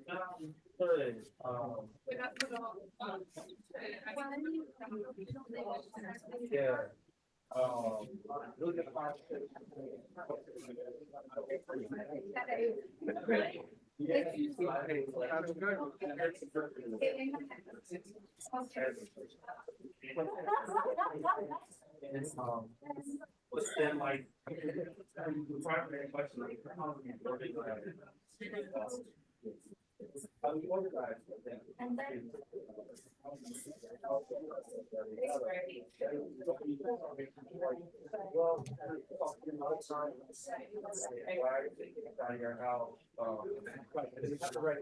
Yeah, Yeah. But then like the primary question like how do you organize it? How do you organize it? Well, talking about time, out of your house, you have to write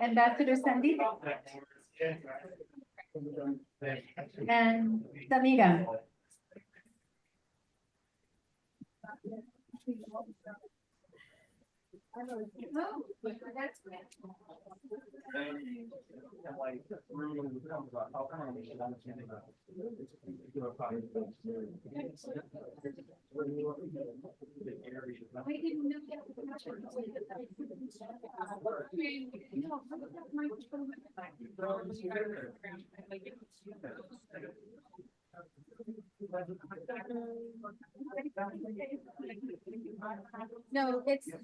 Ambassador Sandeep and Samira. like really becomes about how come we should understand about particular population. No, it's And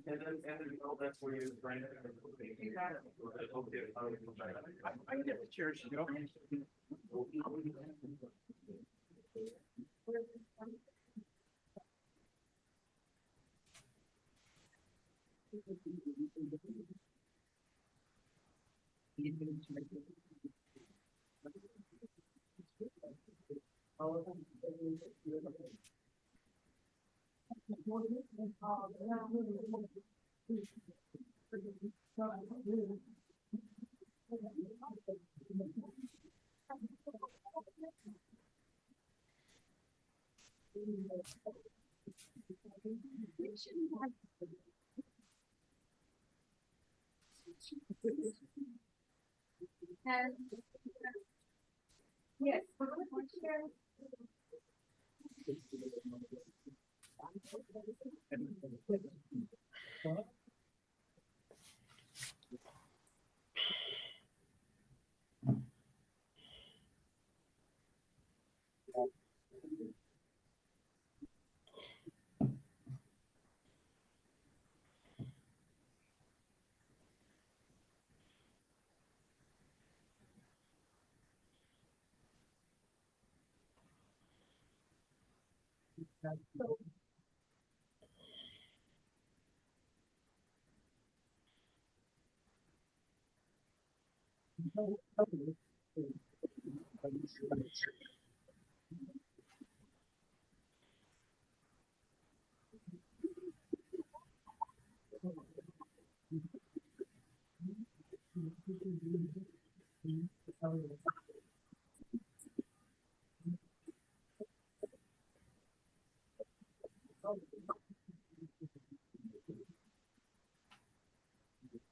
then that's where you're trying to. I can get the chairs, you know. and yes.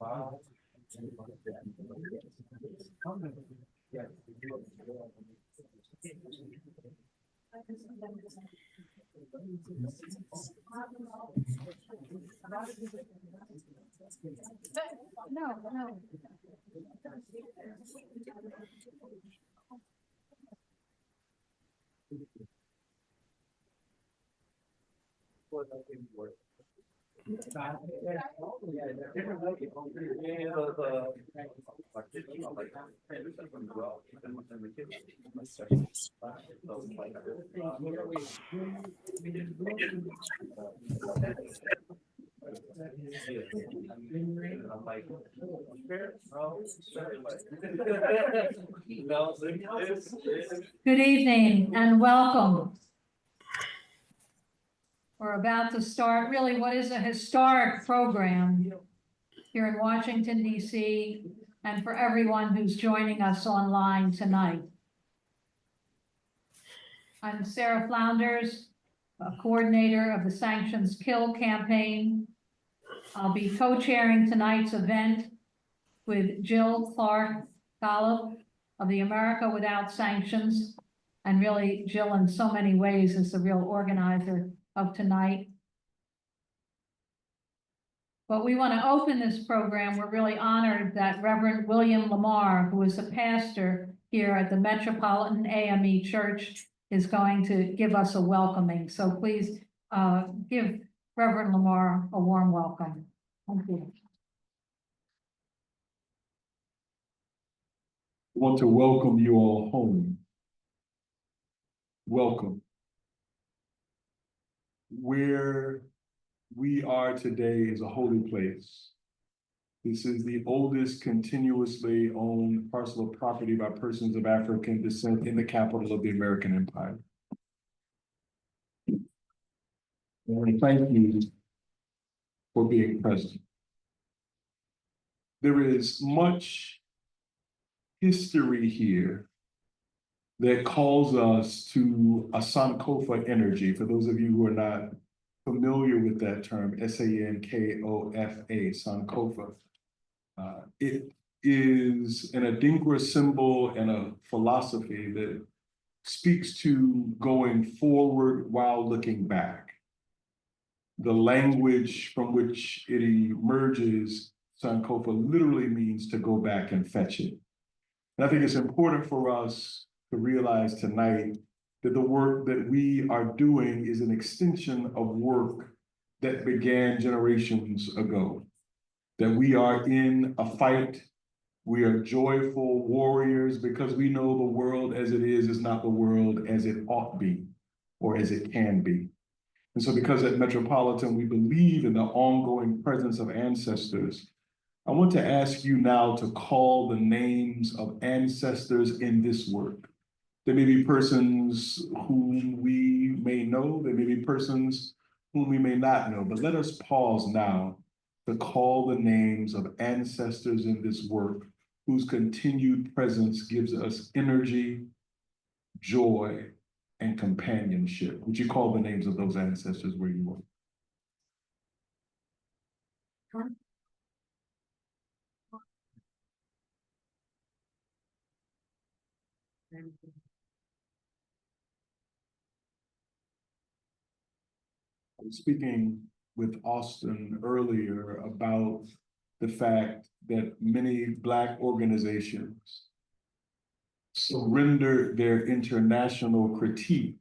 Wow. No, no. Good evening and welcome. We're about to start really what is a historic program here in Washington, D.C., and for everyone who's joining us online tonight. I'm Sarah Flounders, a coordinator of the Sanctions Kill campaign. I'll be co-chairing tonight's event with Jill Clark Golub of the America Without Sanctions. And really, Jill, in so many ways, is the real organizer of tonight. But we want to open this program. We're really honored that Reverend William Lamar, who is a pastor here at the Metropolitan AME Church, is going to give us a welcoming. So please give Reverend Lamar a warm welcome. Thank you. I want to welcome you all home. Welcome. Where we are today is a holy place. This is the oldest continuously owned parcel of property by persons of African descent in the capital of the American Empire. I want to thank you for being present. There is much history here that calls us to a Sankofa energy. For those of you who are not familiar with that term, S-A-N-K-O-F-A, Sankofa. It is an Adinkra symbol and a philosophy that speaks to going forward while looking back. The language from which it emerges, Sankofa, literally means to go back and fetch it. And I think it's important for us to realize tonight that the work that we are doing is an extension of work that began generations ago. That we are in a fight, we are joyful warriors because we know the world as it is not the world as it ought be or as it can be. And so because at Metropolitan we believe in the ongoing presence of ancestors, I want to ask you now to call the names of ancestors in this work. There may be persons whom we may know, there may be persons whom we may not know, but let us pause now to call the names of ancestors in this work whose continued presence gives us energy, joy, and companionship. Would you call the names of those ancestors where you are? I was speaking with Austin earlier about the fact that many Black organizations surrendered their international critique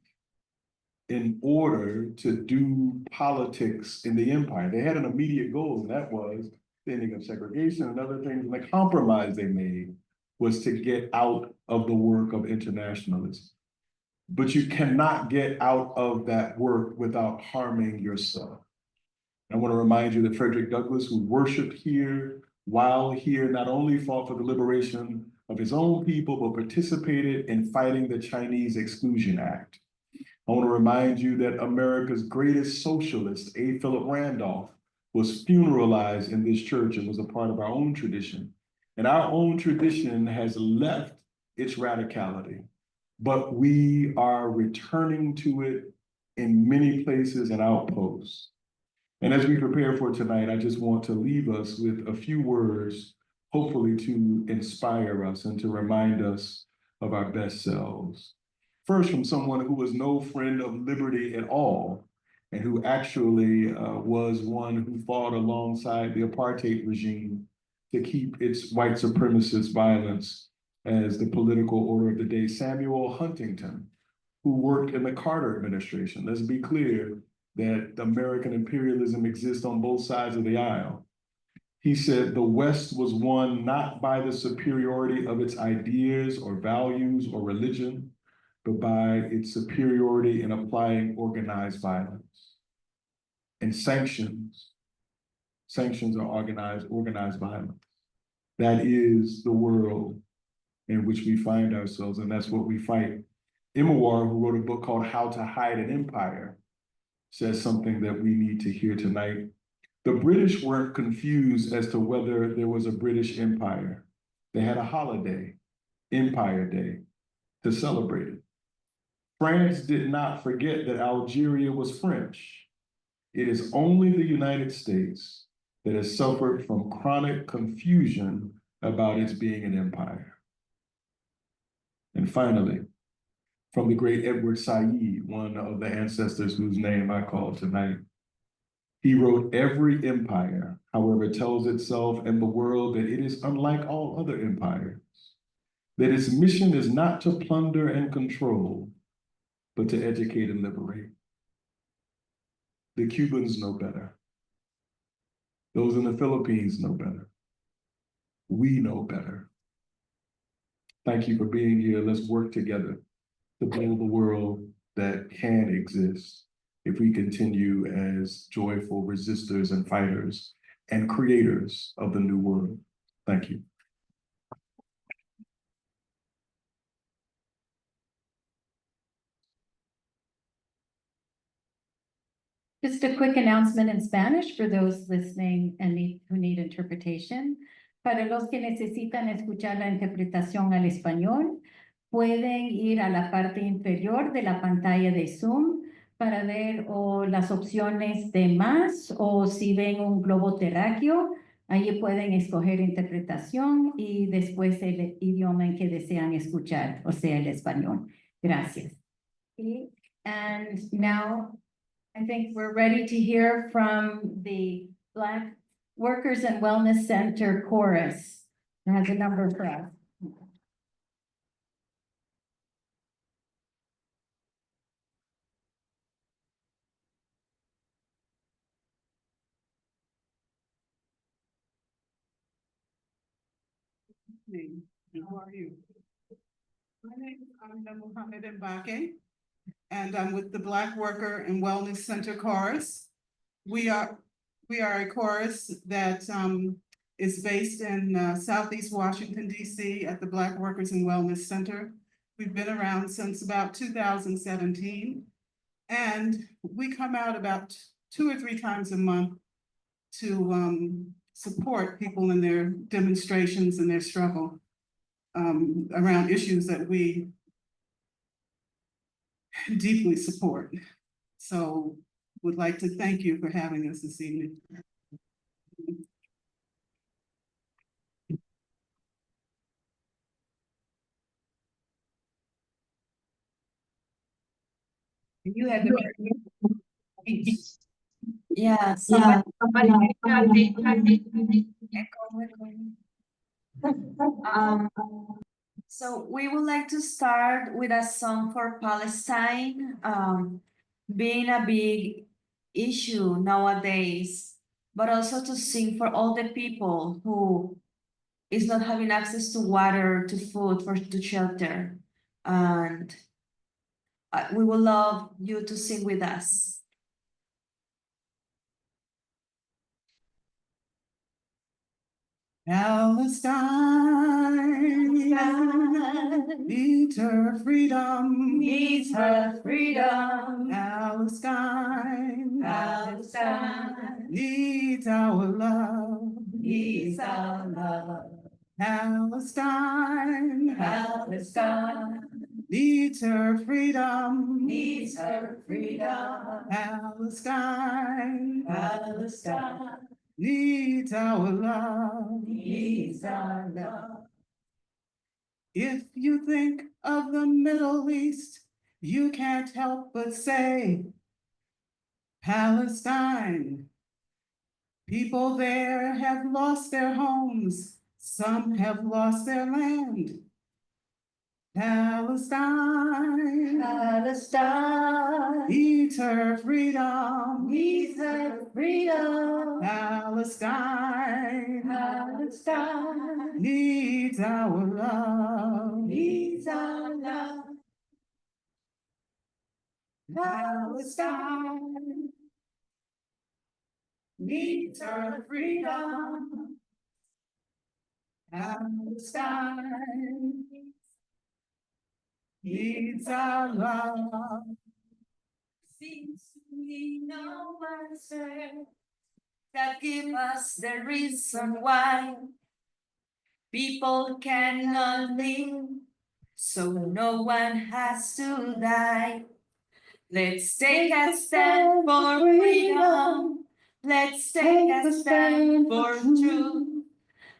in order to do politics in the empire. They had an immediate goal, and that was the ending of segregation and other things. And the compromise they made was to get out of the work of internationalism. But you cannot get out of that work without harming yourself. I want to remind you that Frederick Douglass, who worshiped here, while here, not only fought for the liberation of his own people, but participated in fighting the Chinese Exclusion Act. I want to remind you that America's greatest socialist, A. Philip Randolph, was funeralized in this church and was a part of our own tradition. And our own tradition has left its radicality, but we are returning to it in many places and outposts. And as we prepare for tonight, I just want to leave us with a few words hopefully to inspire us and to remind us of our best selves. First, from someone who was no friend of liberty at all, and who actually was one who fought alongside the apartheid regime to keep its white supremacist violence as the political order of the day, Samuel Huntington, who worked in the Carter administration. Let's be clear that American imperialism exists on both sides of the aisle. He said the West was won not by the superiority of its ideas or values or religion, but by its superiority in applying organized violence. And sanctions are organized violence. That is the world in which we find ourselves, and that's what we fight. Imawar, who wrote a book called How to Hide an Empire, says something that we need to hear tonight. The British weren't confused as to whether there was a British Empire. They had a holiday, Empire Day, to celebrate it. France did not forget that Algeria was French. It is only the United States that has suffered from chronic confusion about its being an empire. And finally, from the great Edward Said, one of the ancestors whose name I call tonight, he wrote, "Every empire, however, tells itself and the world that it is unlike all other empires, that its mission is not to plunder and control, but to educate and liberate." The Cubans know better. Those in the Philippines know better. We know better. Thank you for being here. Let's work together to build a world that can exist if we continue as joyful resistors and fighters and creators of the new world. Thank you. Just a quick announcement in Spanish for those listening and who need interpretation. Para los que necesitan escuchar la interpretación al español, pueden ir a la parte inferior de la pantalla de Zoom para ver las opciones de más, o si ven un globo terráqueo, allí pueden escoger interpretación y después el idioma en que desean escuchar, o sea, el español. Gracias. And now I think we're ready to hear from the Black Workers and Wellness Center chorus. It has a number for us. How are you? My name is Amina Mohammed Mbake, and I'm with the Black Worker and Wellness Center Chorus. We are a chorus that is based in Southeast Washington, D.C. at the Black Workers and Wellness Center. We've been around since about 2017, and we come out about 2 or 3 times a month to support people in their demonstrations and their struggle around issues that we deeply support. So would like to thank you for having us this evening. You have the Yeah, so we would like to start with a song for Palestine, being a big issue nowadays, but also to sing for all the people who is not having access to water, to food, to shelter. And we would love you to sing with us. Palestine needs her freedom. Needs her freedom. Palestine needs our love. Needs our love. Palestine needs her freedom. Needs her freedom. Palestine needs our love. needs our love. If you think of the Middle East, you can't help but say, Palestine. People there have lost their homes, some have lost their land. Palestine Palestine needs her freedom. needs her freedom. Palestine Palestine needs our love. needs our love. Palestine needs her freedom. Palestine needs our love. Seems to me no answer that give us the reason why people cannot live, so no one has to die. Let's take a stand for freedom. Let's take a stand for truth.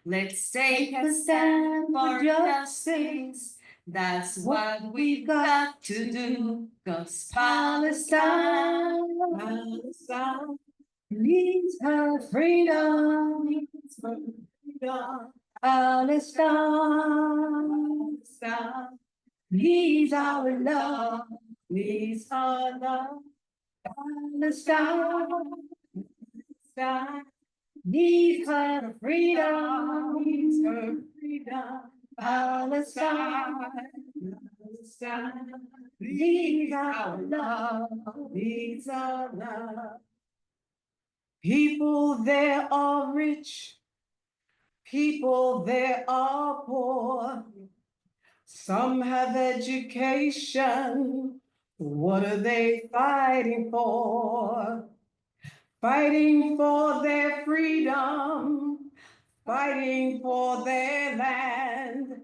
Let's take a stand for justice. That's what we've got to do. 'Cause Palestine needs her freedom. Palestine needs our love. Needs our love. Palestine needs her freedom. Needs her freedom. Palestine needs our love. Needs our love. People there are rich. People there are poor. Some have education. What are they fighting for? Fighting for their freedom, fighting for their land,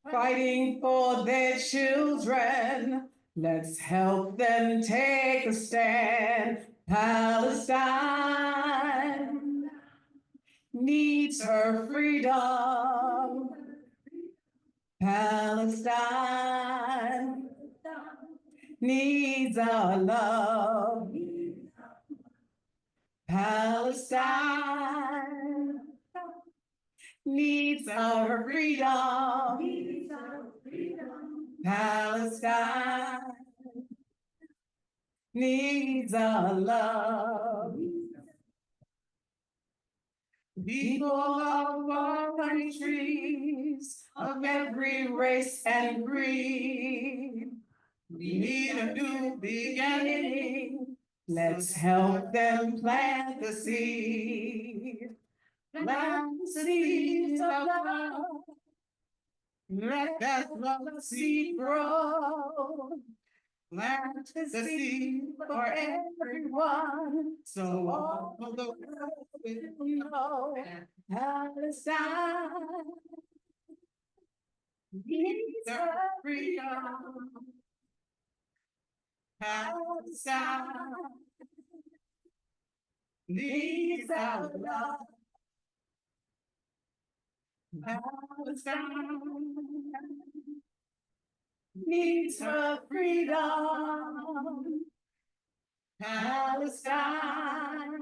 fighting for their children. Let's help them take a stand. Palestine needs her freedom. Palestine needs our love. Palestine needs our freedom. Palestine needs our love. People of all countries, of every race and creed, we need a new beginning. Let's help them plant the seed. Plant the seeds of love. Let that love seed grow. Plant the seed for everyone, so all the world will know. Palestine needs her freedom. Palestine needs our love. Palestine needs her freedom. Palestine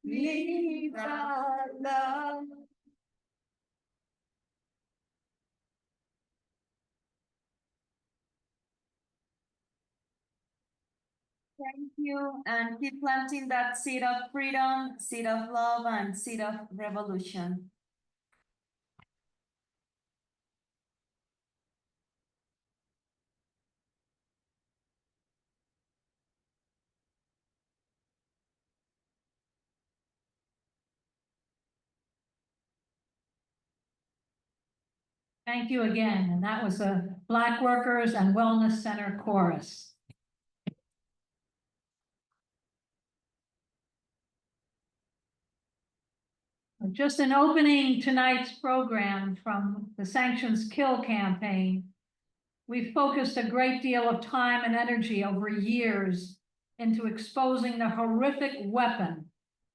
needs our love. Thank you, and keep planting that seed of freedom, seed of love, and seed of revolution. Thank you again, and that was a Black Workers and Wellness Center chorus. Just in opening tonight's program from the Sanctions Kill campaign, we've focused a great deal of time and energy over years into exposing the horrific weapon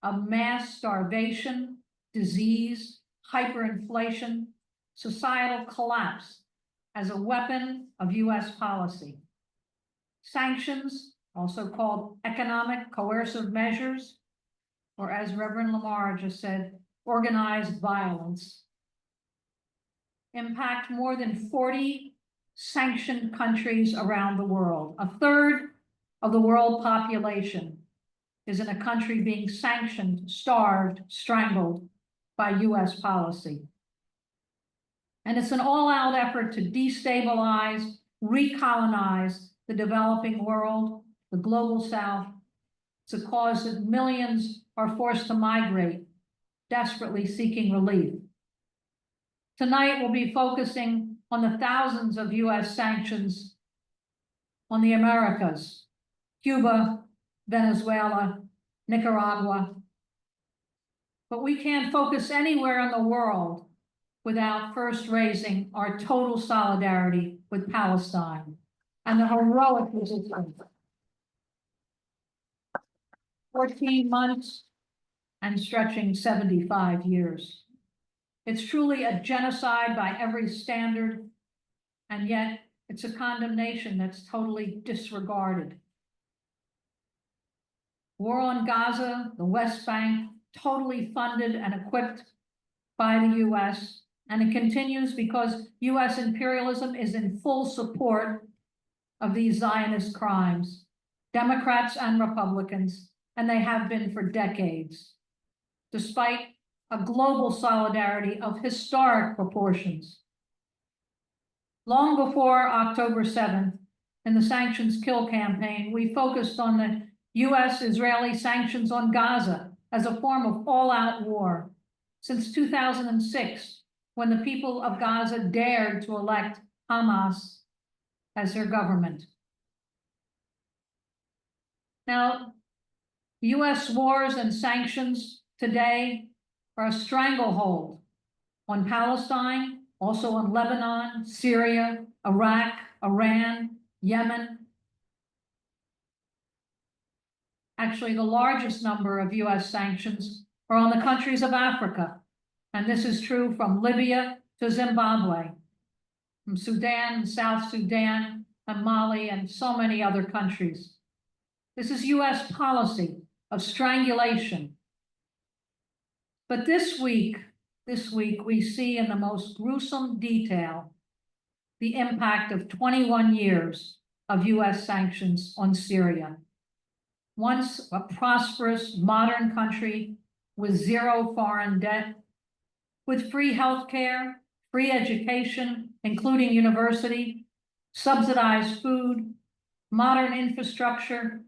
of mass starvation, disease, hyperinflation, societal collapse as a weapon of US policy. Sanctions, also called economic coercive measures, or as Reverend Lamar just said, organized violence, impact more than 40 sanctioned countries around the world. A third of the world population is in a country being sanctioned, starved, strangled by US policy. And it's an all-out effort to destabilize, recolonize the developing world, the global South. It's a cause that millions are forced to migrate, desperately seeking relief. Tonight, we'll be focusing on the thousands of US sanctions on the Americas, Cuba, Venezuela, Nicaragua. But we can't focus anywhere in the world without first raising our total solidarity with Palestine and the heroic resistance. 14 months and stretching 75 years. It's truly a genocide by every standard, and yet it's a condemnation that's totally disregarded. War on Gaza, the West Bank, totally funded and equipped by the US, and it continues because US imperialism is in full support of these Zionist crimes, Democrats and Republicans, and they have been for decades, despite a global solidarity of historic proportions. Long before October 7th, in the Sanctions Kill campaign, we focused on the US-Israeli sanctions on Gaza as a form of all-out war. Since 2006, when the people of Gaza dared to elect Hamas as their government. Now, US wars and sanctions today are a stranglehold on Palestine, also on Lebanon, Syria, Iraq, Iran, Yemen. Actually, the largest number of US sanctions are on the countries of Africa. And this is true from Libya to Zimbabwe, from Sudan, South Sudan, and Mali, and so many other countries. This is US policy of strangulation. But this week we see in the most gruesome detail the impact of 21 years of US sanctions on Syria. Once a prosperous, modern country with zero foreign debt, with free healthcare, free education, including university, subsidized food, modern infrastructure,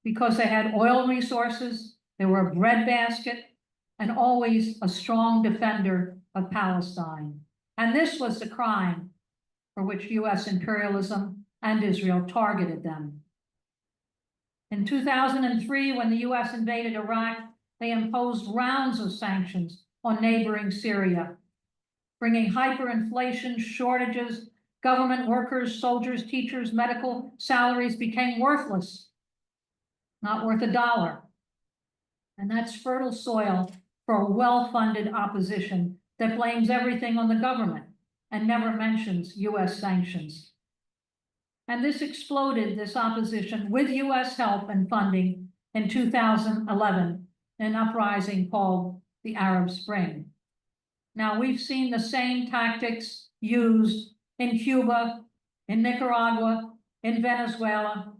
because they had oil resources, they were a breadbasket, and always a strong defender of Palestine. And this was the crime for which US imperialism and Israel targeted them. In 2003, when the US invaded Iraq, they imposed rounds of sanctions on neighboring Syria, bringing hyperinflation, shortages, government workers, soldiers, teachers, medical salaries became worthless, not worth $1. And that's fertile soil for a well-funded opposition that blames everything on the government and never mentions US sanctions. And this exploded, this opposition, with US help and funding in 2011, an uprising called the Arab Spring. Now, we've seen the same tactics used in Cuba, in Nicaragua, in Venezuela,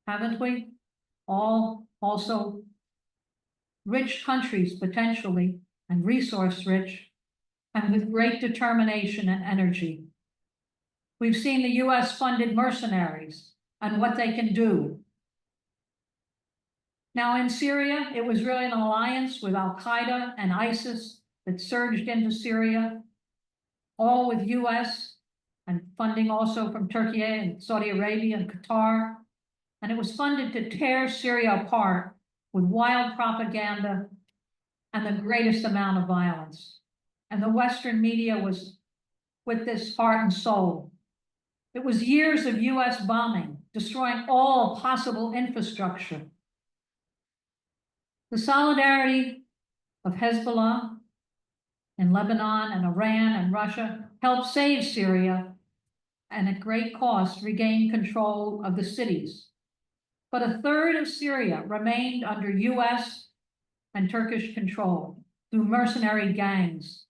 haven't we? All also rich countries, potentially, and resource rich, and with great determination and energy. We've seen the US-funded mercenaries and what they can do. Now in Syria, it was really an alliance with Al-Qaeda and ISIS that surged into Syria, all with US and funding also from Turkey and Saudi Arabia and Qatar. And it was funded to tear Syria apart with wild propaganda and the greatest amount of violence. And the Western media was with this heart and soul. It was years of US bombing, destroying all possible infrastructure. The solidarity of Hezbollah in Lebanon and Iran and Russia helped save Syria and at great cost regain control of the cities. But a third of Syria remained under US and Turkish control through mercenary gangs.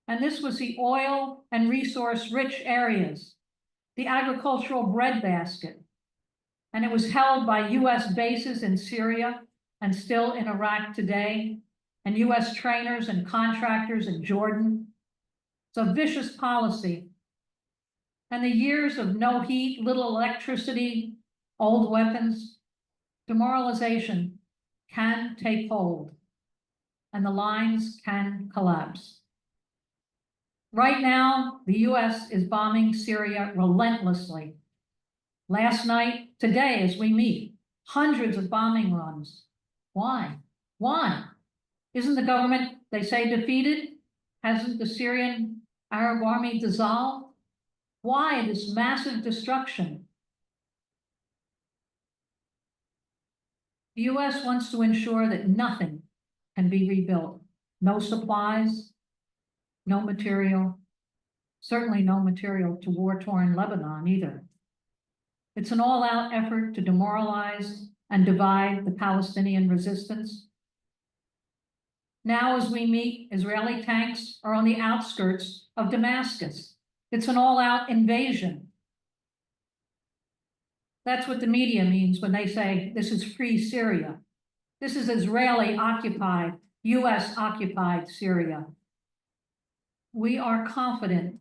And this was the oil and resource-rich areas, the agricultural breadbasket. And it was held by US bases in Syria and still in Iraq today, and US trainers and contractors in Jordan. It's a vicious policy. And the years of no heat, little electricity, old weapons, demoralization can take hold, and the lines can collapse. Right now, the US is bombing Syria relentlessly. Last night, today as we meet, hundreds of bombing runs. Why? Why? Isn't the government, they say, defeated? Hasn't the Syrian Arab army dissolved? Why this massive destruction? The US wants to ensure that nothing can be rebuilt. No supplies, no material, certainly no material to war-torn Lebanon either. It's an all-out effort to demoralize and divide the Palestinian resistance. Now, as we meet, Israeli tanks are on the outskirts of Damascus. It's an all-out invasion. That's what the media means when they say this is free Syria. This is Israeli-occupied, US-occupied Syria. We are confident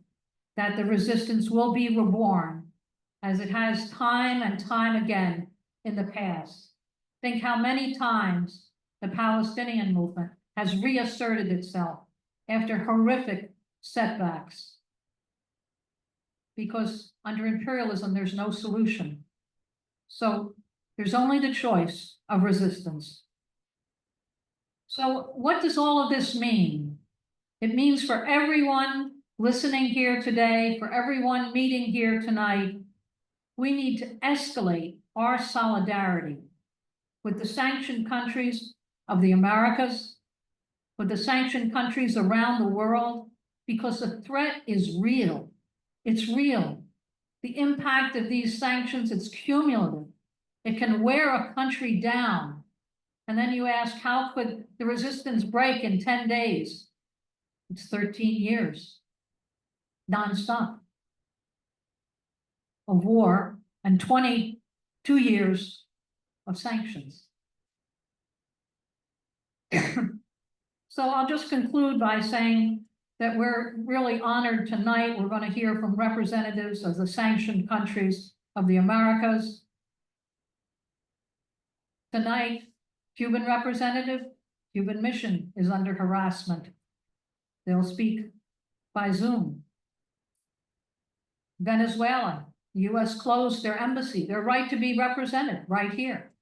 that the resistance will be reborn, as it has time and time again in the past. Think how many times the Palestinian movement has reasserted itself after horrific setbacks. Because under imperialism, there's no solution. So there's only the choice of resistance. So what does all of this mean? It means for everyone listening here today, for everyone meeting here tonight, we need to escalate our solidarity with the sanctioned countries of the Americas, with the sanctioned countries around the world, because the threat is real. It's real. The impact of these sanctions, it's cumulative. It can wear a country down. And then you ask, how could the resistance break in 10 days? It's 13 years, nonstop of war and 22 years of sanctions. So I'll just conclude by saying that we're really honored tonight. We're going to hear from representatives of the sanctioned countries of the Americas. Tonight, Cuban representative, Cuban mission is under harassment. They'll speak by Zoom. Venezuela, the US closed their embassy, their right to be represented right here.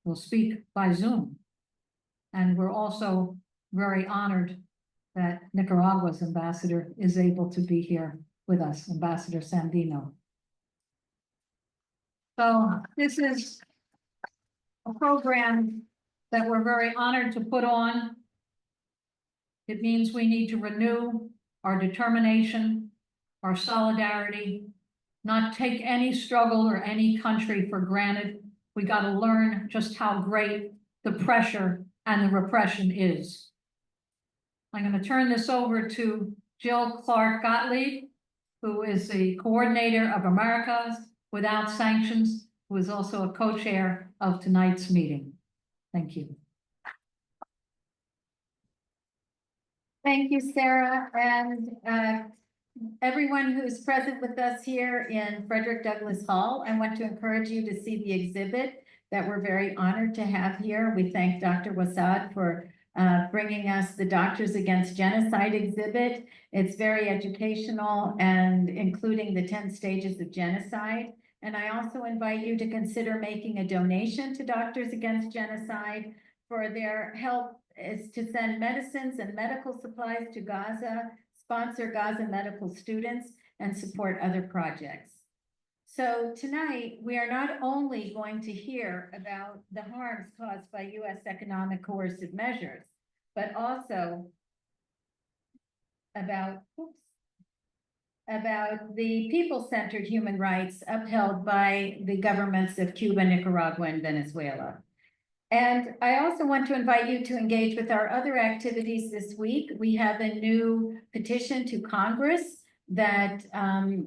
They'll speak by Zoom. And we're also very honored that Nicaragua's ambassador is able to be here with us, Ambassador Sandino. So this is a program that we're very honored to put on. It means we need to renew our determination, our solidarity, not take any struggle or any country for granted. We got to learn just how great the pressure and the repression is. I'm going to turn this over to Jill Clark Gottlieb, who is the coordinator of Americas Without Sanctions, who is also a co-chair of tonight's meeting. Thank you. Thank you, Sarah, and everyone who is present with us here in Frederick Douglass Hall. I want to encourage you to see the exhibit that we're very honored to have here. We thank Dr. Wasad for bringing us the Doctors Against Genocide exhibit. It's very educational and including the 10 stages of genocide. And I also invite you to consider making a donation to Doctors Against Genocide for their help is to send medicines and medical supplies to Gaza, sponsor Gaza medical students, and support other projects. So tonight, we are not only going to hear about the harms caused by US economic coercive measures, but also about the people-centered human rights upheld by the governments of Cuba, Nicaragua, and Venezuela. And I also want to invite you to engage with our other activities this week. We have a new petition to Congress that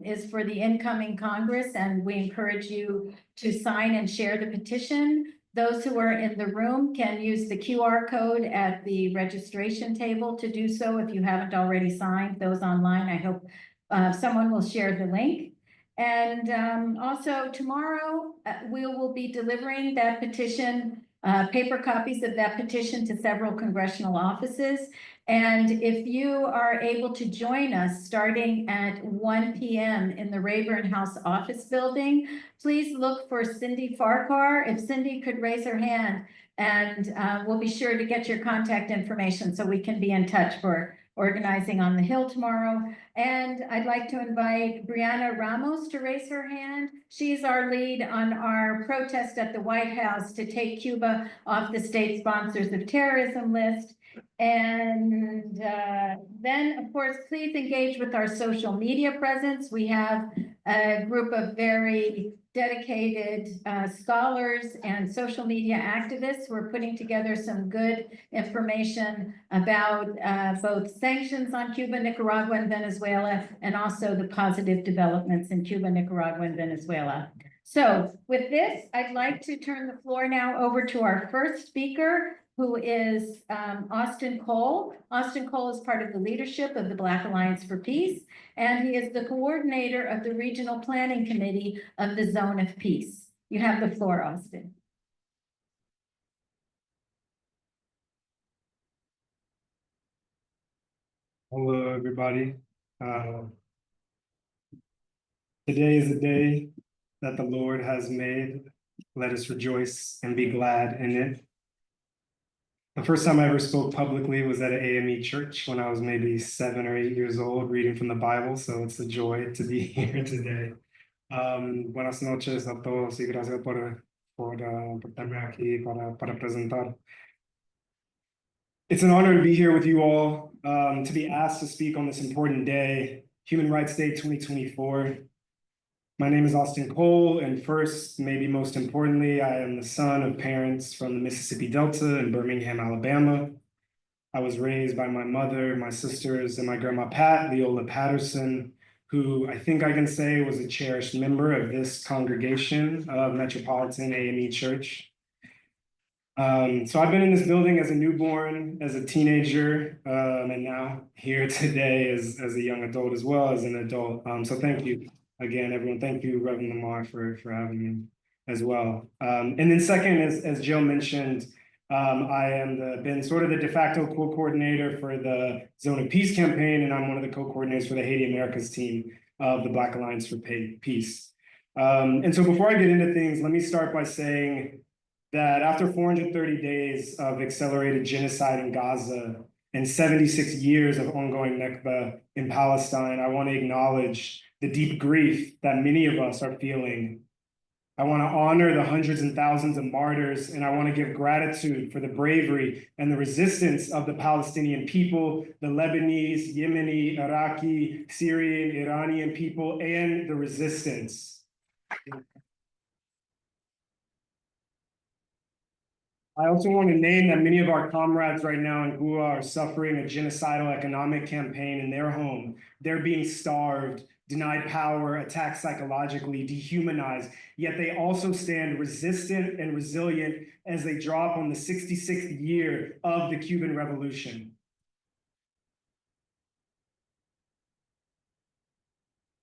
is for the incoming Congress, and we encourage you to sign and share the petition. Those who are in the room can use the QR code at the registration table to do so. If you haven't already signed those online, I hope someone will share the link. And also tomorrow, we will be delivering that petition, paper copies of that petition to several congressional offices. And if you are able to join us starting at 1 p.m. in the Rayburn House office building, please look for Cindy Farquhar. If Cindy could raise her hand, and we'll be sure to get your contact information so we can be in touch for organizing on the Hill tomorrow. And I'd like to invite Brianna Ramos to raise her hand. She's our lead on our protest at the White House to take Cuba off the state sponsors of terrorism list. And then, of course, please engage with our social media presence. We have a group of very dedicated scholars and social media activists. We're putting together some good information about both sanctions on Cuba, Nicaragua, and Venezuela, and also the positive developments in Cuba, Nicaragua, and Venezuela. So with this, I'd like to turn the floor now over to our first speaker, who is Austin Cole. Austin Cole is part of the leadership of the Black Alliance for Peace, and he is the coordinator of the Regional Planning Committee of the Zone of Peace. You have the floor, Austin. Hello, everybody. Today is a day that the Lord has made. Let us rejoice and be glad in it. The first time I ever spoke publicly was at an AME church when I was maybe 7 or 8 years old, reading from the Bible. So it's a joy to be here today. Buenas noches a todos y gracias por estarme aquí para presentar. It's an honor to be here with you all, to be asked to speak on this important day, Human Rights Day 2024. My name is Austin Cole, and first, maybe most importantly, I am the son of parents from the Mississippi Delta in Birmingham, Alabama. I was raised by my mother, my sisters, and my grandma Pat, Leola Patterson, who I think I can say was a cherished member of this congregation of Metropolitan AME Church. So I've been in this building as a newborn, as a teenager, and now here today as a young adult as well as an adult. So thank you again, everyone. Thank you, Reverend Lamar, for having me as well. And then second, as Jill mentioned, I am been sort of the de facto co-coordinator for the Zone of Peace campaign, and I'm one of the co-coordinators for the Haiti Americas team of the Black Alliance for Peace. And so before I get into things, let me start by saying that after 430 days of accelerated genocide in Gaza and 76 years of ongoing Nakba in Palestine, I want to acknowledge the deep grief that many of us are feeling. I want to honor the hundreds and thousands of martyrs, and I want to give gratitude for the bravery and the resistance of the Palestinian people, the Lebanese, Yemeni, Iraqi, Syrian, Iranian people, and the resistance. I also want to name that many of our comrades right now in Gua are suffering a genocidal economic campaign in their home. They're being starved, denied power, attacked psychologically, dehumanized, yet they also stand resistant and resilient as they drop on the 66th year of the Cuban Revolution.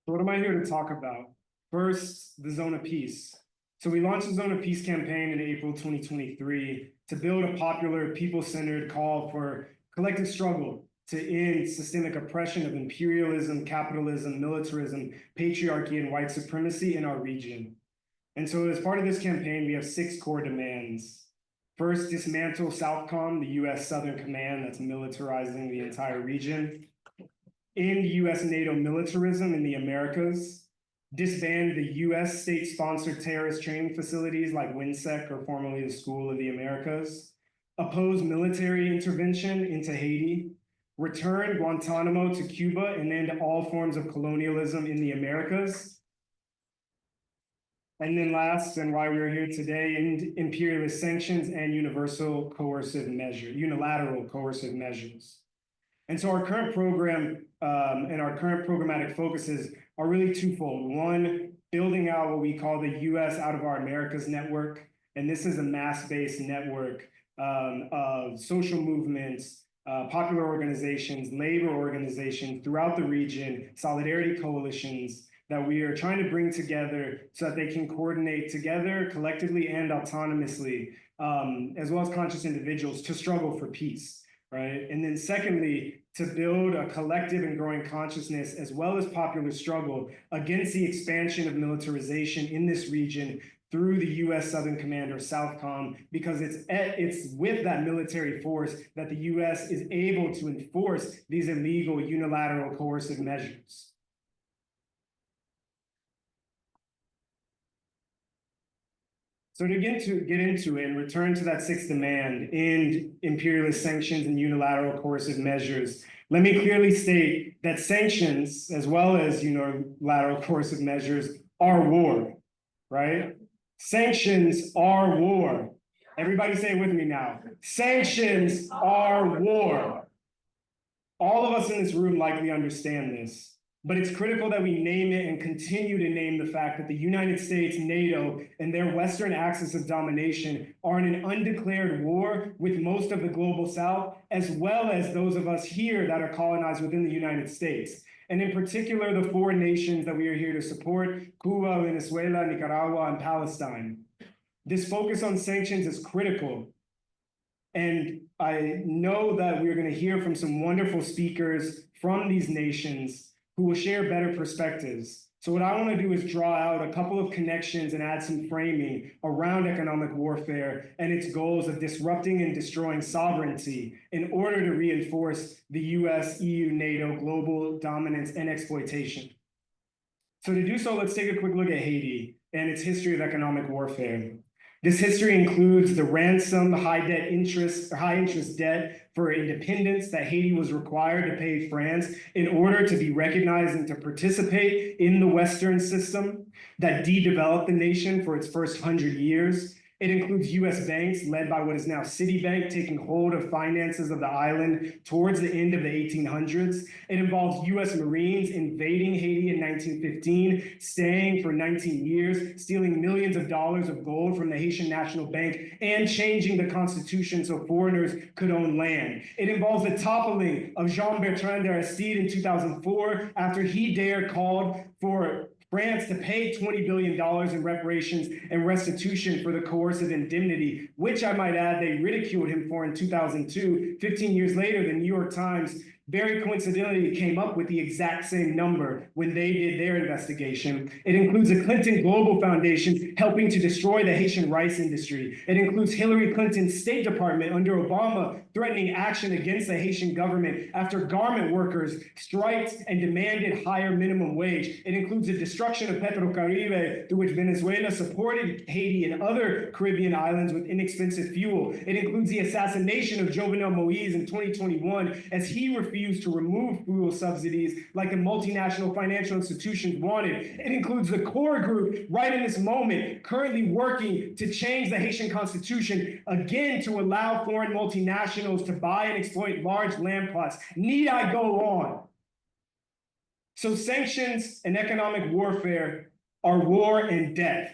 So what am I here to talk about? First, the Zone of Peace. So we launched the Zone of Peace campaign in April 2023 to build a popular, people-centered call for collective struggle to end systemic oppression of imperialism, capitalism, militarism, patriarchy, and white supremacy in our region. And so as part of this campaign, we have 6 core demands. First, dismantle Southcom, the US Southern Command that's militarizing the entire region. End US NATO militarism in the Americas. disband the US state-sponsored terrorist training facilities like WINSEC, or formerly the School of the Americas, oppose military intervention into Haiti, return Guantanamo to Cuba, and end all forms of colonialism in the Americas. And then last, and why we're here today, end imperialist sanctions and unilateral coercive measures. And so our current program and our current programmatic focuses are really twofold. One, building out what we call the US Out of Our Americas network. And this is a mass-based network of social movements, popular organizations, labor organizations throughout the region, solidarity coalitions that we are trying to bring together so that they can coordinate together collectively and autonomously, as well as conscious individuals, to struggle for peace, right? And then secondly, to build a collective and growing consciousness as well as popular struggle against the expansion of militarization in this region through the US Southern Command, or SOUTHCOM, because it's with that military force that the US is able to enforce these illegal unilateral coercive measures. So to get into it and return to that sixth demand, end imperialist sanctions and unilateral coercive measures, let me clearly state that sanctions, as well as unilateral coercive measures, are war, right? Sanctions are war. Everybody say it with me now. Sanctions are war. All of us in this room likely understand this. But it's critical that we name it and continue to name the fact that the United States, NATO, and their Western axis of domination are in an undeclared war with most of the global South, as well as those of us here that are colonized within the United States. And in particular, the four nations that we are here to support: Cuba, Venezuela, Nicaragua, and Palestine. This focus on sanctions is critical. And I know that we're going to hear from some wonderful speakers from these nations who will share better perspectives. So what I want to do is draw out a couple of connections and add some framing around economic warfare and its goals of disrupting and destroying sovereignty in order to reinforce the US, EU, NATO global dominance and exploitation. So to do so, let's take a quick look at Haiti and its history of economic warfare. This history includes the ransom, high interest debt for independence that Haiti was required to pay France in order to be recognized and to participate in the Western system that de-developed the nation for its first 100 years. It includes US banks led by what is now Citibank taking hold of finances of the island towards the end of the 1800s. It involves US Marines invading Haiti in 1915, staying for 19 years, stealing millions of dollars of gold from the Haitian National Bank, and changing the constitution so foreigners could own land. It involves the toppling of Jean-Bertrand d'Aristide in 2004 after he called for France to pay $20 billion in reparations and restitution for the coercive indemnity, which I might add they ridiculed him for in 2002. 15 years later, the New York Times very coincidentally came up with the exact same number when they did their investigation. It includes the Clinton Global Foundation helping to destroy the Haitian rice industry. It includes Hillary Clinton's State Department under Obama threatening action against the Haitian government after garment workers striked and demanded higher minimum wage. It includes the destruction of Petrocaribe, through which Venezuela supported Haiti and other Caribbean islands with inexpensive fuel. It includes the assassination of Jovenel Moïse in 2021 as he refused to remove fuel subsidies like the multinational financial institutions wanted. It includes the core group right in this moment currently working to change the Haitian constitution again to allow foreign multinationals to buy and exploit large land plots. Need I go on? So sanctions and economic warfare are war and death.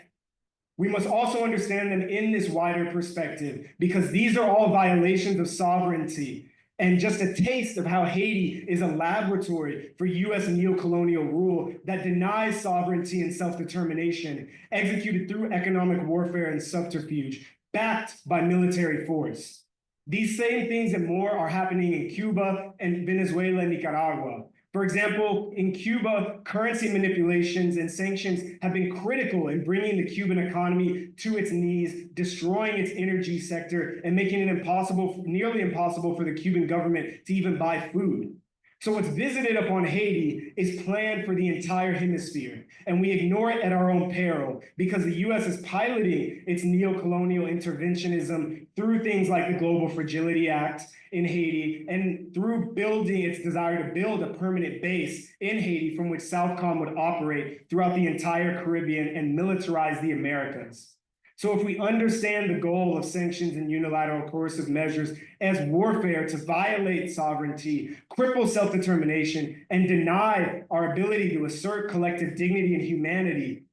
We must also understand them in this wider perspective because these are all violations of sovereignty. And just a taste of how Haiti is a laboratory for US neocolonial rule that denies sovereignty and self-determination, executed through economic warfare and subterfuge, backed by military force. These same things and more are happening in Cuba and Venezuela and Nicaragua. For example, in Cuba, currency manipulations and sanctions have been critical in bringing the Cuban economy to its knees, destroying its energy sector, and making it nearly impossible for the Cuban government to even buy food. So what's visited upon Haiti is planned for the entire hemisphere, and we ignore it at our own peril because the US is piloting its neo-colonial interventionism through things like the Global Fragility Act in Haiti, and through building its desire to build a permanent base in Haiti from which Southcom would operate throughout the entire Caribbean and militarize the Americas. So if we understand the goal of sanctions and unilateral coercive measures as warfare to violate sovereignty, cripple self-determination, and deny our ability to assert collective dignity and humanity,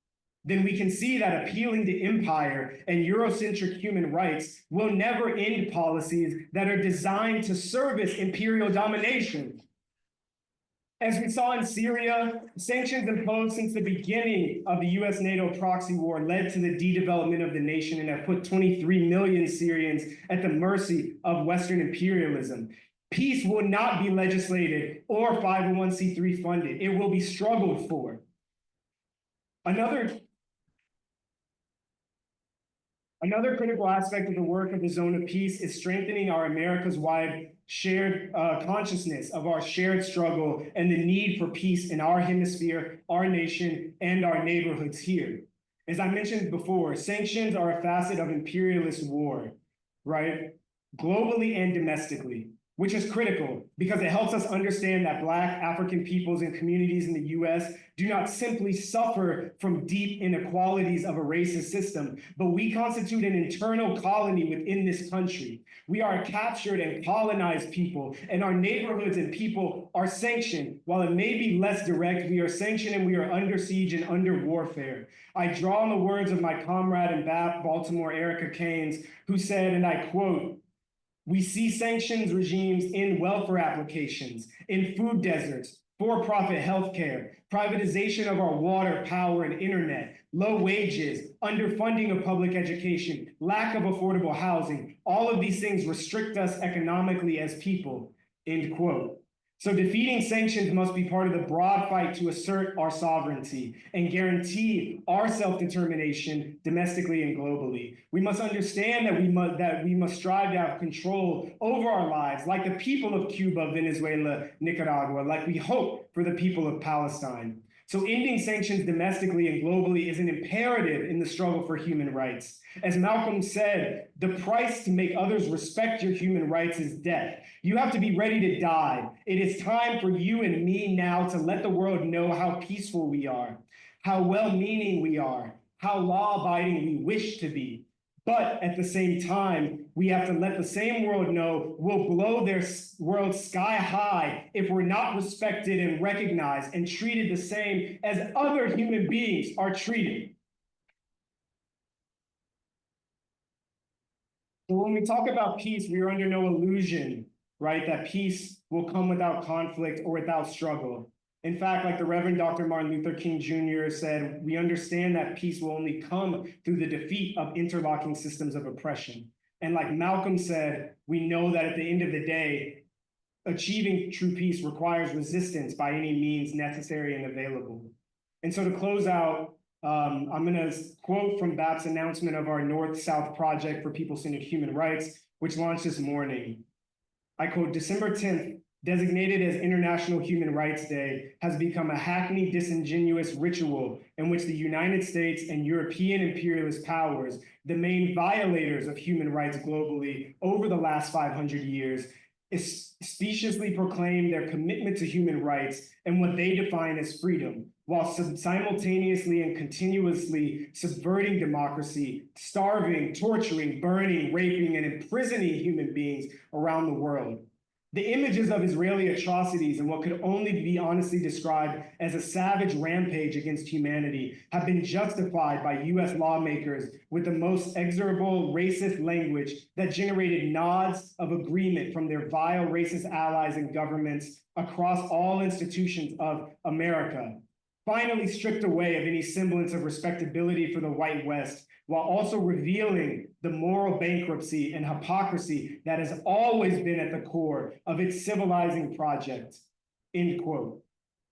then we can see that appealing to empire and Eurocentric human rights will never end policies that are designed to service imperial domination. As we saw in Syria, sanctions imposed since the beginning of the US-NATO proxy war led to the de-development of the nation and have put 23 million Syrians at the mercy of Western imperialism. Peace will not be legislated or 501c3 funded. It will be struggled for. Another critical aspect of the work of the Zone of Peace is strengthening our Americas-wide shared consciousness of our shared struggle and the need for peace in our hemisphere, our nation, and our neighborhoods here. As I mentioned before, sanctions are a facet of imperialist war, right? Globally and domestically, which is critical because it helps us understand that Black African peoples and communities in the US do not simply suffer from deep inequalities of a racist system, but we constitute an internal colony within this country. We are a captured and colonized people, and our neighborhoods and people are sanctioned. While it may be less direct, we are sanctioned and we are under siege and under warfare. I draw on the words of my comrade in Baltimore, Erica Keynes, who said, and I quote, "We see sanctions regimes in welfare applications, in food deserts, for-profit healthcare, privatization of our water, power, and internet, low wages, underfunding of public education, lack of affordable housing. All of these things restrict us economically as people," end quote. So defeating sanctions must be part of the broad fight to assert our sovereignty and guarantee our self-determination domestically and globally. We must understand that we must strive to have control over our lives, like the people of Cuba, Venezuela, Nicaragua, like we hope for the people of Palestine. So ending sanctions domestically and globally is an imperative in the struggle for human rights. As Malcolm said, the price to make others respect your human rights is death. You have to be ready to die. It is time for you and me now to let the world know how peaceful we are, how well-meaning we are, how law-abiding we wish to be. But at the same time, we have to let the same world know we'll blow their world sky high if we're not respected and recognized and treated the same as other human beings are treated. So when we talk about peace, we are under no illusion, right, that peace will come without conflict or without struggle. In fact, like the Reverend Dr. Martin Luther King Jr. said, we understand that peace will only come through the defeat of interlocking systems of oppression. And like Malcolm said, we know that at the end of the day, achieving true peace requires resistance by any means necessary and available. And so to close out, I'm gonna quote from BAP's announcement of our North-South Project for People-Centered Human Rights, which launched this morning. I quote, "December 10th, designated as International Human Rights Day, has become a hackneyed, disingenuous ritual in which the United States and European imperialist powers, the main violators of human rights globally over the last 500 years, speciously proclaim their commitment to human rights and what they define as freedom, while simultaneously and continuously subverting democracy, starving, torturing, burning, raping, and imprisoning human beings around the world. The images of Israeli atrocities and what could only be honestly described as a savage rampage against humanity have been justified by US lawmakers with the most execrable racist language that generated nods of agreement from their vile racist allies and governments across all institutions of America, finally stripped away of any semblance of respectability for the white West, while also revealing the moral bankruptcy and hypocrisy that has always been at the core of its civilizing project," end quote.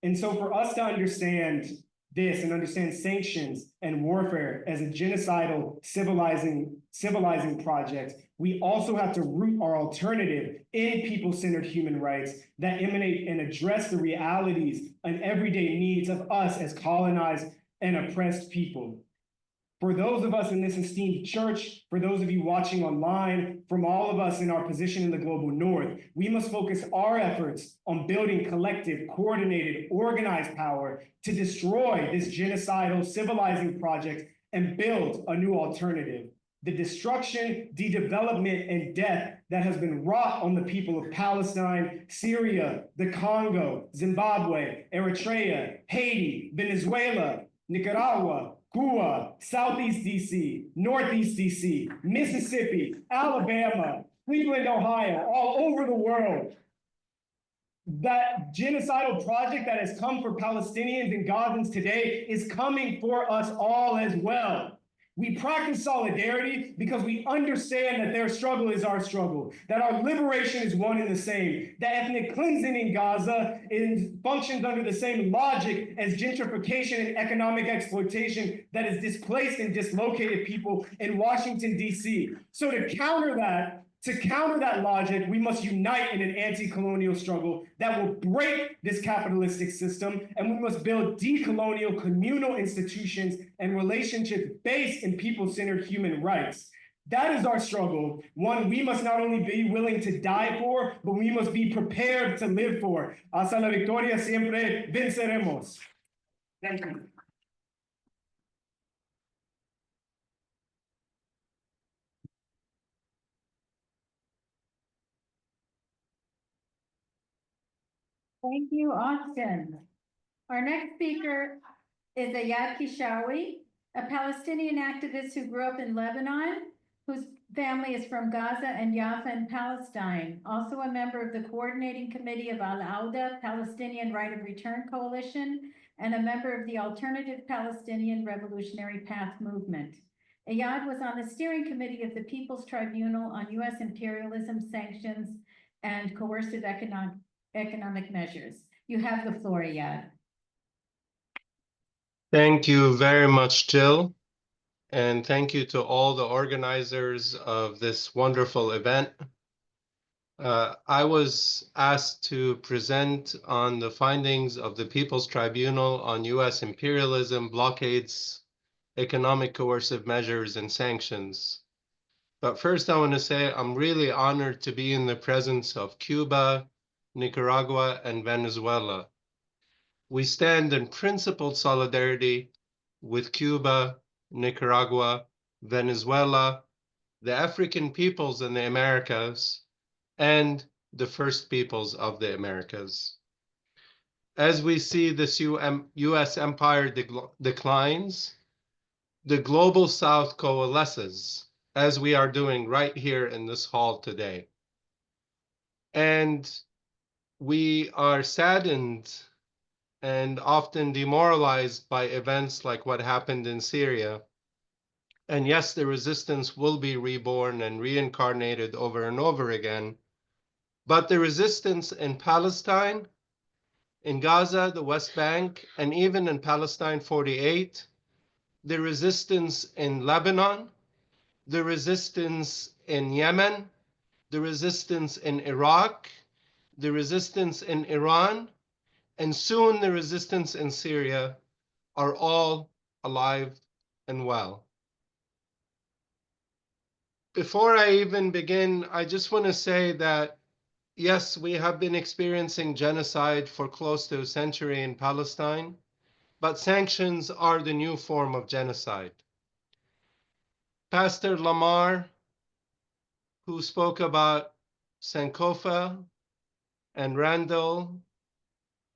And so for us to understand this and understand sanctions and warfare as a genocidal civilizing project, we also have to root our alternative in people-centered human rights that emanate and address the realities and everyday needs of us as colonized and oppressed people. For those of us in this esteemed church, for those of you watching online, from all of us in our position in the global north, we must focus our efforts on building collective, coordinated, organized power to destroy this genocidal, civilizing project and build a new alternative. The destruction, de-development, and death that has been wrought on the people of Palestine, Syria, the Congo, Zimbabwe, Eritrea, Haiti, Venezuela, Nicaragua, Cuba, Southeast DC, Northeast DC, Mississippi, Alabama, Cleveland, Ohio, all over the world. That genocidal project that has come for Palestinians and Gazans today is coming for us all as well. We practice solidarity because we understand that their struggle is our struggle, that our liberation is one and the same, that ethnic cleansing in Gaza functions under the same logic as gentrification and economic exploitation that has displaced and dislocated people in Washington, D.C. So to counter that logic, we must unite in an anti-colonial struggle that will break this capitalistic system, and we must build decolonial communal institutions and relationships based in people-centered human rights. That is our struggle, one we must not only be willing to die for, but we must be prepared to live for. Hasta la victoria siempre venceremos. Thank you. Thank you, Austin. Our next speaker is Ayad Kishawi, a Palestinian activist who grew up in Lebanon, whose family is from Gaza and Jaffa in Palestine. Also a member of the coordinating committee of Al-Auda, Palestinian Right of Return Coalition, and a member of the Alternative Palestinian Revolutionary Path movement. Ayad was on the steering committee of the People's Tribunal on U.S. imperialism, sanctions, and coercive economic measures. You have the floor, Ayad. Thank you very much, Jill. And thank you to all the organizers of this wonderful event. I was asked to present on the findings of the People's Tribunal on U.S. imperialism, blockades, economic coercive measures, and sanctions. But first, I want to say I'm really honored to be in the presence of Cuba, Nicaragua, and Venezuela. We stand in principled solidarity with Cuba, Nicaragua, Venezuela, the African peoples in the Americas, and the first peoples of the Americas. As we see this U.S. empire declines, the global South coalesces, as we are doing right here in this hall today. And we are saddened and often demoralized by events like what happened in Syria. And yes, the resistance will be reborn and reincarnated over and over again. But the resistance in Palestine, in Gaza, the West Bank, and even in Palestine 48, the resistance in Lebanon, the resistance in Yemen, the resistance in Iraq, the resistance in Iran, and soon the resistance in Syria are all alive and well. Before I even begin, I just want to say that, yes, we have been experiencing genocide for close to a century in Palestine, but sanctions are the new form of genocide. Pastor Lamar, who spoke about Sankofa and Randall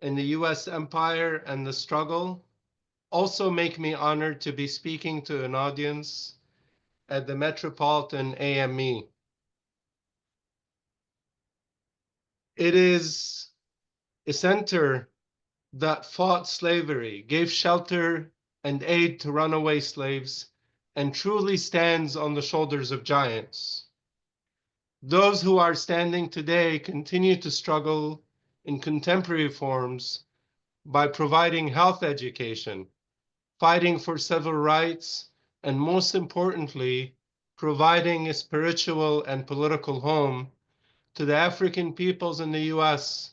in the US empire and the struggle, also make me honored to be speaking to an audience at the Metropolitan AME. It is a center that fought slavery, gave shelter and aid to runaway slaves, and truly stands on the shoulders of giants. Those who are standing today continue to struggle in contemporary forms by providing health education, fighting for civil rights, and most importantly, providing a spiritual and political home to the African peoples in the US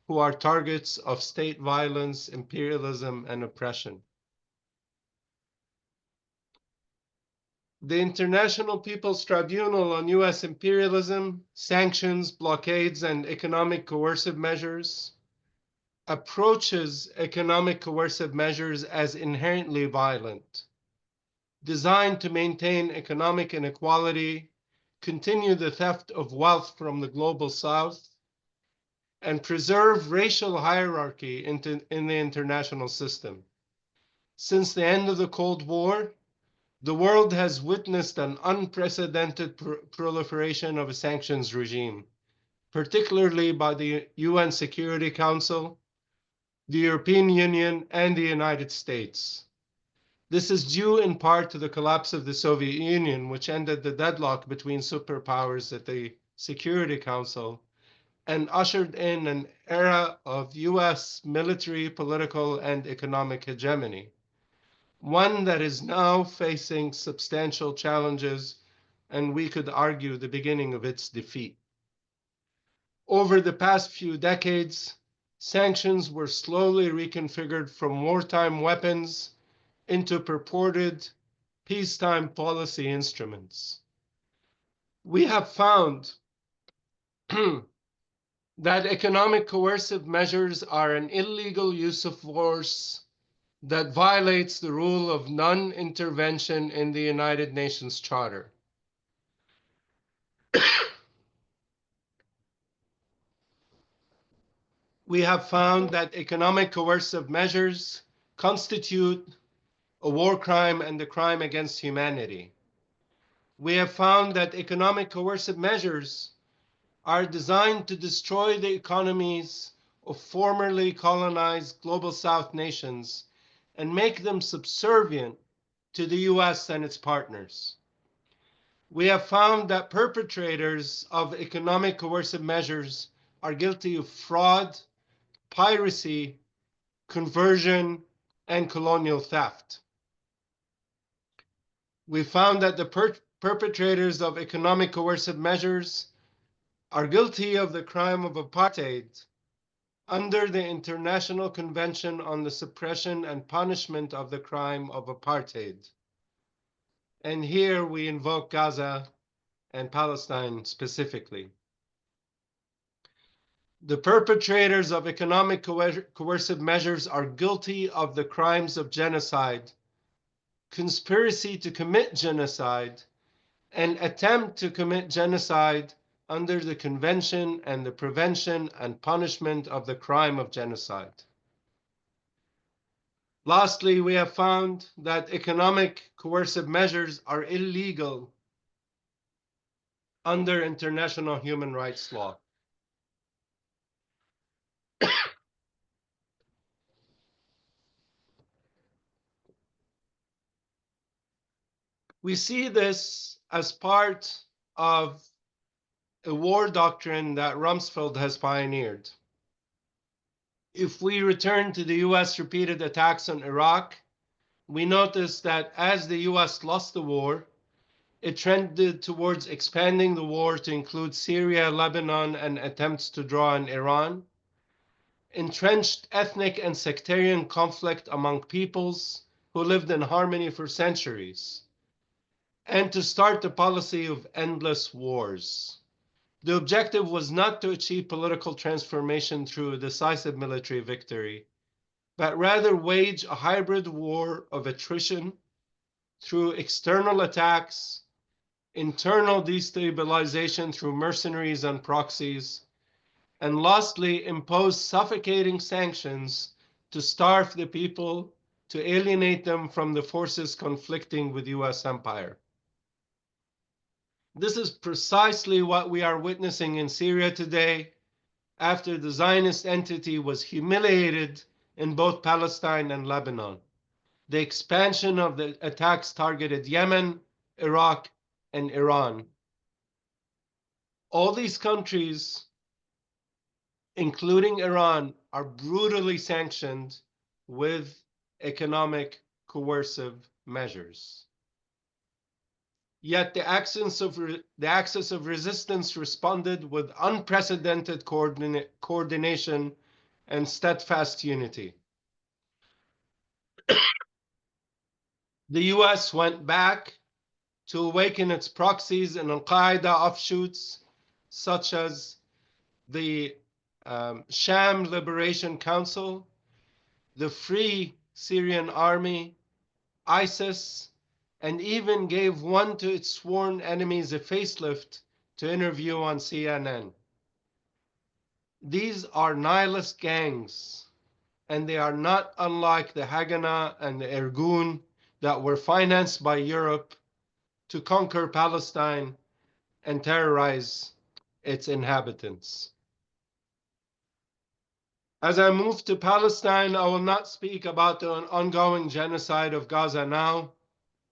who are targets of state violence, imperialism, and oppression. The International People's Tribunal on US imperialism, sanctions, blockades, and economic coercive measures approaches economic coercive measures as inherently violent, designed to maintain economic inequality, continue the theft of wealth from the global south, and preserve racial hierarchy in the international system. Since the end of the Cold War, the world has witnessed an unprecedented proliferation of a sanctions regime, particularly by the UN Security Council, the European Union, and the United States. This is due in part to the collapse of the Soviet Union, which ended the deadlock between superpowers at the Security Council and ushered in an era of US military, political, and economic hegemony, one that is now facing substantial challenges, and we could argue the beginning of its defeat. Over the past few decades, sanctions were slowly reconfigured from wartime weapons into purported peacetime policy instruments. We have found that economic coercive measures are an illegal use of force that violates the rule of non-intervention in the United Nations Charter. We have found that economic coercive measures constitute a war crime and a crime against humanity. We have found that economic coercive measures are designed to destroy the economies of formerly colonized global South nations and make them subservient to the US and its partners. We have found that perpetrators of economic coercive measures are guilty of fraud, piracy, conversion, and colonial theft. We found that the perpetrators of economic coercive measures are guilty of the crime of apartheid under the International Convention on the Suppression and Punishment of the Crime of Apartheid. And here we invoke Gaza and Palestine specifically. The perpetrators of economic coercive measures are guilty of the crimes of genocide, conspiracy to commit genocide, and attempt to commit genocide under the Convention and the Prevention and Punishment of the Crime of Genocide. Lastly, we have found that economic coercive measures are illegal under international human rights law. We see this as part of a war doctrine that Rumsfeld has pioneered. If we return to the US repeated attacks on Iraq, we notice that as the US lost the war, it trended towards expanding the war to include Syria, Lebanon, and attempts to draw on Iran, entrenched ethnic and sectarian conflict among peoples who lived in harmony for centuries, and to start the policy of endless wars. The objective was not to achieve political transformation through a decisive military victory, but rather wage a hybrid war of attrition through external attacks, internal destabilization through mercenaries and proxies, and lastly, impose suffocating sanctions to starve the people, to alienate them from the forces conflicting with US empire. This is precisely what we are witnessing in Syria today, after the Zionist entity was humiliated in both Palestine and Lebanon. The expansion of the attacks targeted Yemen, Iraq, and Iran. All these countries, including Iran, are brutally sanctioned with economic coercive measures. Yet the axis of resistance responded with unprecedented coordination and steadfast unity. The US went back to awaken its proxies and Al-Qaeda offshoots, such as the Sham Liberation Council, the Free Syrian Army, ISIS, and even gave one to its sworn enemies a facelift to interview on CNN. These are nihilist gangs, and they are not unlike the Haganah and the Irgun that were financed by Europe to conquer Palestine and terrorize its inhabitants. As I move to Palestine, I will not speak about the ongoing genocide of Gaza now,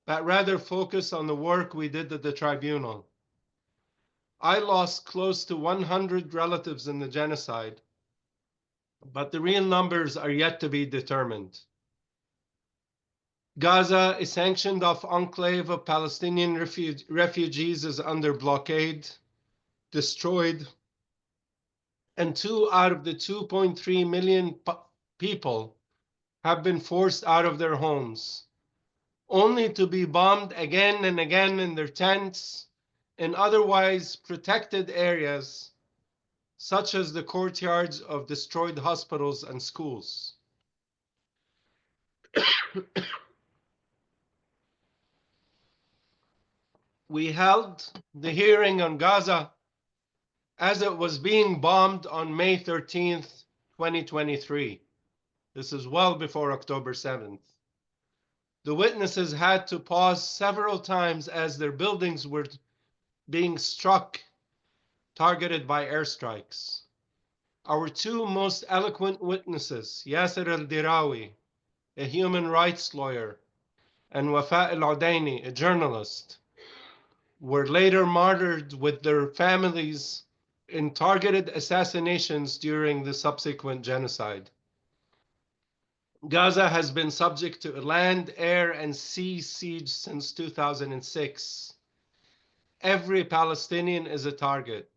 but rather focus on the work we did at the tribunal. I lost close to 100 relatives in the genocide, but the real numbers are yet to be determined. Gaza, a sanctioned-off enclave of Palestinian refugees, is under blockade, destroyed, and 2 out of the 2.3 million people have been forced out of their homes, only to be bombed again and again in their tents in otherwise protected areas, such as the courtyards of destroyed hospitals and schools. We held the hearing on Gaza as it was being bombed on May 13th, 2023. This is well before October 7th. The witnesses had to pause several times as their buildings were being struck, targeted by airstrikes. Our 2 most eloquent witnesses, Yasser al-Dirawi, a human rights lawyer, and Wafa al-Udaini, a journalist, were later martyred with their families in targeted assassinations during the subsequent genocide. Gaza has been subject to a land, air, and sea siege since 2006. Every Palestinian is a target.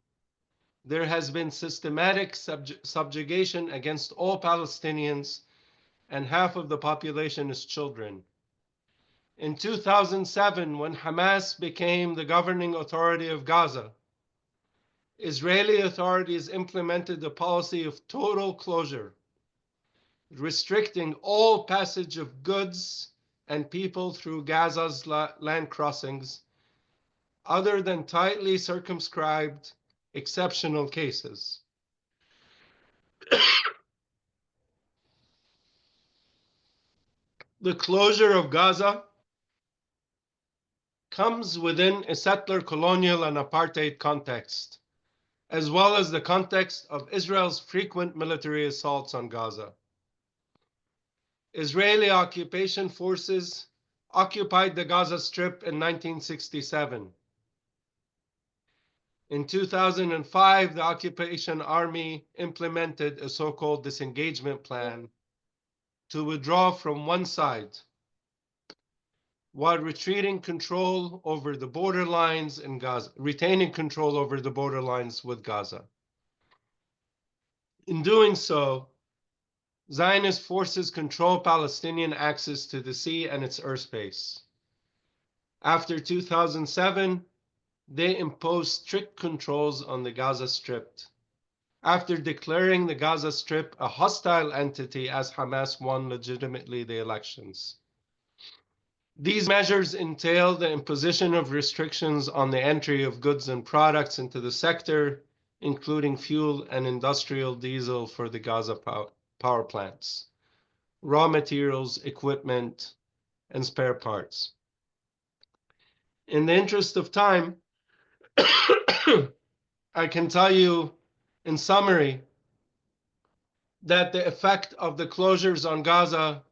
There has been systematic subjugation against all Palestinians, and half of the population is children. In 2007, when Hamas became the governing authority of Gaza, Israeli authorities implemented a policy of total closure, restricting all passage of goods and people through Gaza's land crossings, other than tightly circumscribed exceptional cases. The closure of Gaza comes within a settler colonial and apartheid context, as well as the context of Israel's frequent military assaults on Gaza. Israeli occupation forces occupied the Gaza Strip in 1967. In 2005, the occupation army implemented a so-called disengagement plan to withdraw from one side, while retaining control over the borderlines in Gaza, with Gaza. In doing so, Zionist forces control Palestinian access to the sea and its airspace. After 2007, they imposed strict controls on the Gaza Strip, after declaring the Gaza Strip a hostile entity as Hamas won legitimately the elections. These measures entail the imposition of restrictions on the entry of goods and products into the sector, including fuel and industrial diesel for the Gaza power plants, raw materials, equipment, and spare parts. In the interest of time, I can tell you in summary that the effect of the closures on Gaza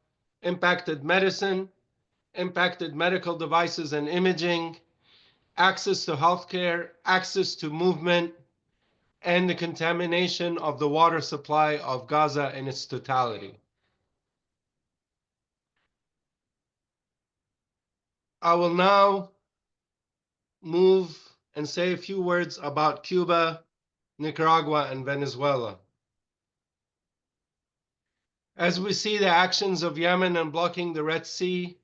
impacted medicine, impacted medical devices and imaging, access to healthcare, access to movement, and the contamination of the water supply of Gaza in its totality. I will now move and say a few words about Cuba, Nicaragua, and Venezuela. As we see the actions of Yemen in blocking the Red Sea,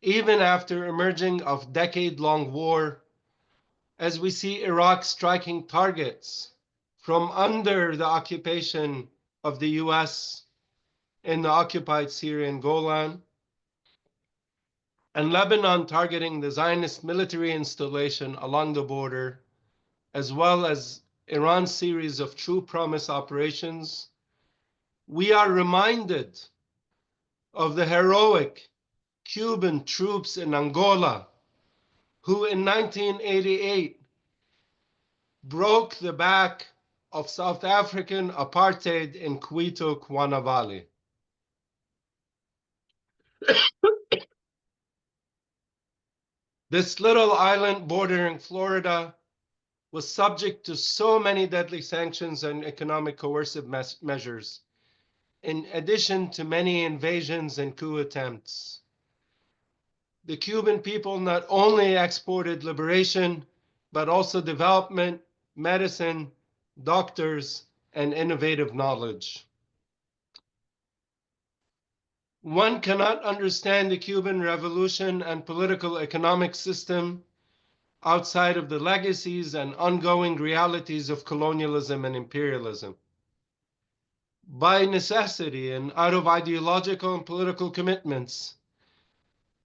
even after emerging of decade-long war, as we see Iraq striking targets from under the occupation of the US in the occupied Syrian Golan, and Lebanon targeting the Zionist military installation along the border, as well as Iran's series of True Promise operations, we are reminded of the heroic Cuban troops in Angola, who in 1988 broke the back of South African apartheid in Quito, Cuanavale. This little island bordering Florida was subject to so many deadly sanctions and economic coercive measures, in addition to many invasions and coup attempts. The Cuban people not only exported liberation, but also development, medicine, doctors, and innovative knowledge. One cannot understand the Cuban Revolution and political economic system outside of the legacies and ongoing realities of colonialism and imperialism. By necessity and out of ideological and political commitments,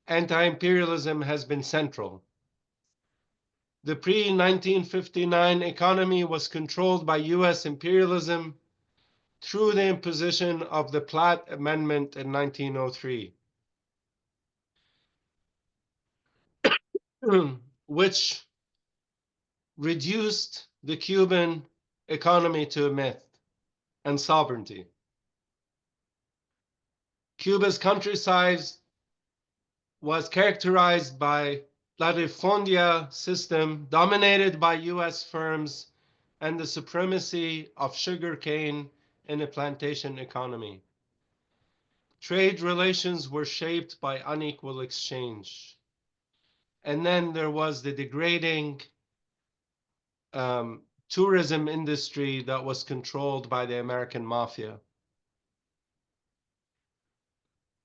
anti-imperialism has been central. The pre-1959 economy was controlled by US imperialism through the imposition of the Platt Amendment in 1903, which reduced the Cuban economy to a myth and sovereignty. Cuba's countryside was characterized by latifundia system dominated by US firms and the supremacy of sugarcane in a plantation economy. Trade relations were shaped by unequal exchange. And then there was the degrading tourism industry that was controlled by the American mafia.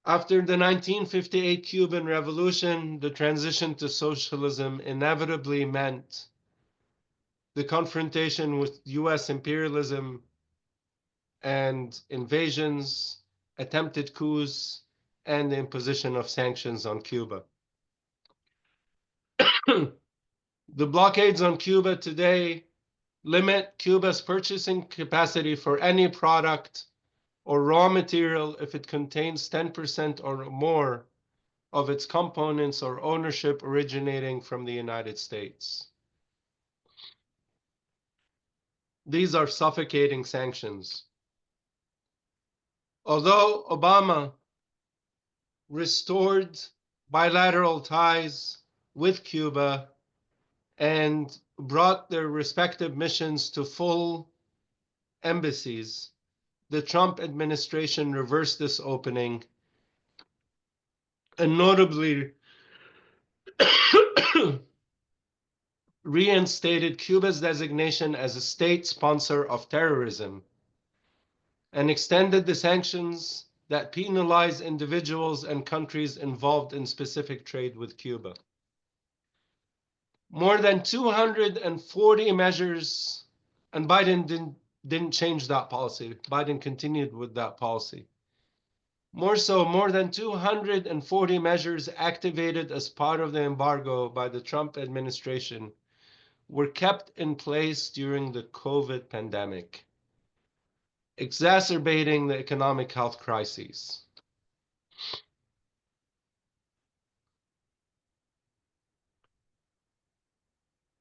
After the 1958 Cuban Revolution, the transition to socialism inevitably meant the confrontation with US imperialism and invasions, attempted coups, and the imposition of sanctions on Cuba. The blockades on Cuba today limit Cuba's purchasing capacity for any product or raw material if it contains 10% or more of its components or ownership originating from the United States. These are suffocating sanctions. Although Obama restored bilateral ties with Cuba and brought their respective missions to full embassies, the Trump administration reversed this opening and notably reinstated Cuba's designation as a state sponsor of terrorism and extended the sanctions that penalize individuals and countries involved in specific trade with Cuba. More than 240 measures, and Biden didn't change that policy. Biden continued with that policy. More than 240 measures activated as part of the embargo by the Trump administration were kept in place during the COVID pandemic, exacerbating the economic health crises.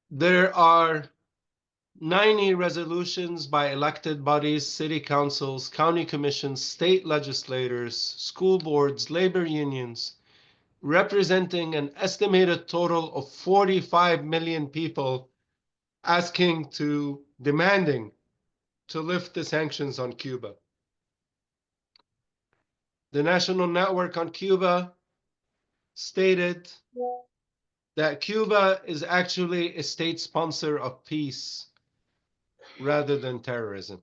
There are 90 resolutions by elected bodies, city councils, county commissions, state legislators, school boards, labor unions, representing an estimated total of 45 million people demanding to lift the sanctions on Cuba. The National Network on Cuba stated that Cuba is actually a state sponsor of peace rather than terrorism.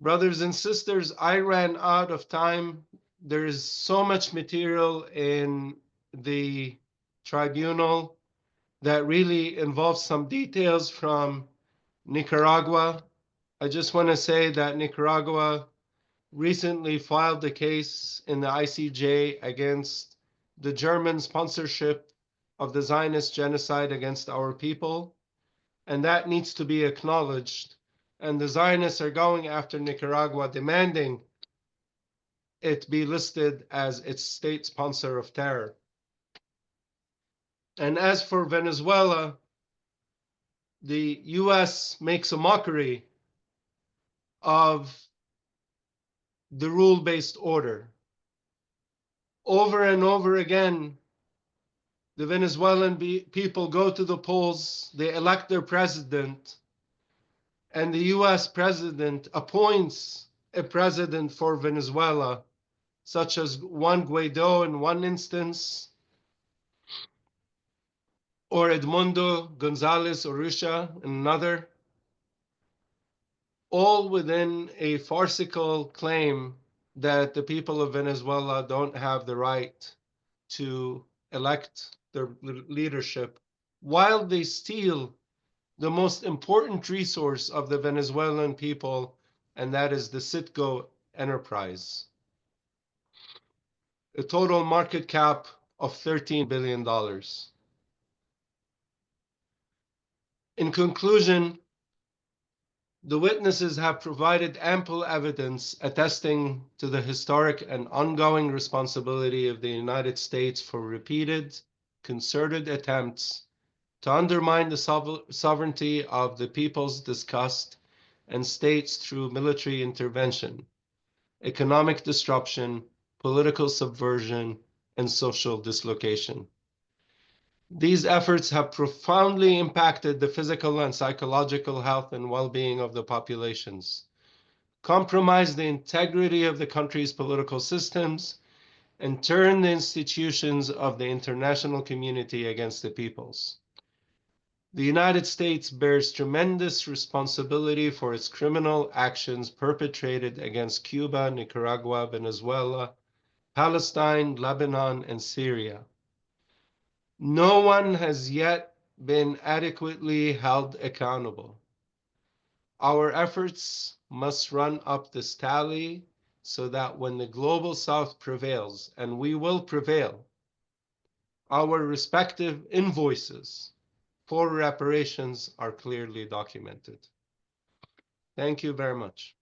Brothers and sisters, I ran out of time. There is so much material in the tribunal that really involves some details from Nicaragua. I just want to say that Nicaragua recently filed a case in the ICJ against the German sponsorship of the Zionist genocide against our people, and that needs to be acknowledged. And the Zionists are going after Nicaragua, demanding it be listed as its state sponsor of terror. And as for Venezuela, the US makes a mockery of the rule-based order. Over and over again, the Venezuelan people go to the polls, they elect their president, and the US president appoints a president for Venezuela, such as Juan Guaido in one instance, or Edmundo Gonzalez Urrutia in another, all within a farcical claim that the people of Venezuela don't have the right to elect their leadership, while they steal the most important resource of the Venezuelan people, and that is the Citgo enterprise, a total market cap of $13 billion. In conclusion, the witnesses have provided ample evidence attesting to the historic and ongoing responsibility of the United States for repeated, concerted attempts to undermine the sovereignty of the peoples discussed and states through military intervention, economic disruption, political subversion, and social dislocation. These efforts have profoundly impacted the physical and psychological health and well-being of the populations, compromised the integrity of the country's political systems, and turned the institutions of the international community against the peoples. The United States bears tremendous responsibility for its criminal actions perpetrated against Cuba, Nicaragua, Venezuela, Palestine, Lebanon, and Syria. No one has yet been adequately held accountable. Our efforts must run up this tally so that when the global South prevails, and we will prevail, our respective invoices for reparations are clearly documented. Thank you very much.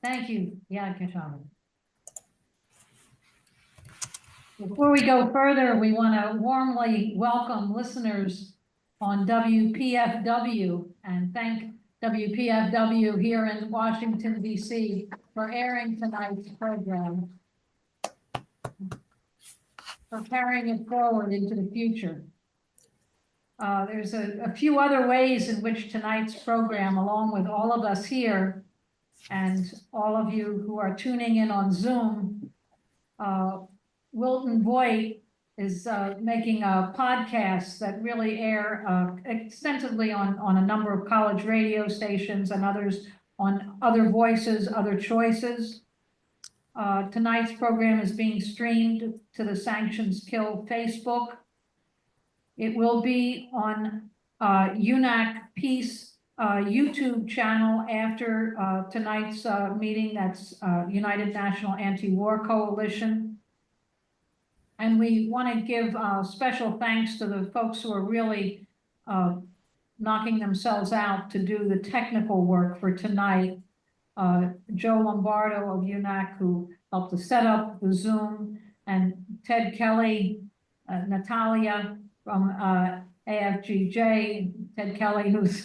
Thank you, Kashani. Before we go further, we want to warmly welcome listeners on WPFW and thank WPFW here in Washington, D.C. for airing tonight's program, for carrying it forward into the future. There's a few other ways in which tonight's program, along with all of us here and all of you who are tuning in on Zoom, Wilton Voigt is making a podcast that really air extensively on a number of college radio stations and others on Other Voices, Other Choices. Tonight's program is being streamed to the Sanctions Kill Facebook. It will be on UNAC Peace YouTube channel after tonight's meeting. That's United National Anti-War Coalition. And we want to give special thanks to the folks who are really knocking themselves out to do the technical work for tonight. Joe Lombardo of UNAC, who helped to set up the Zoom, and Ted Kelly, Natalia, from AFGJ, Ted Kelly, who's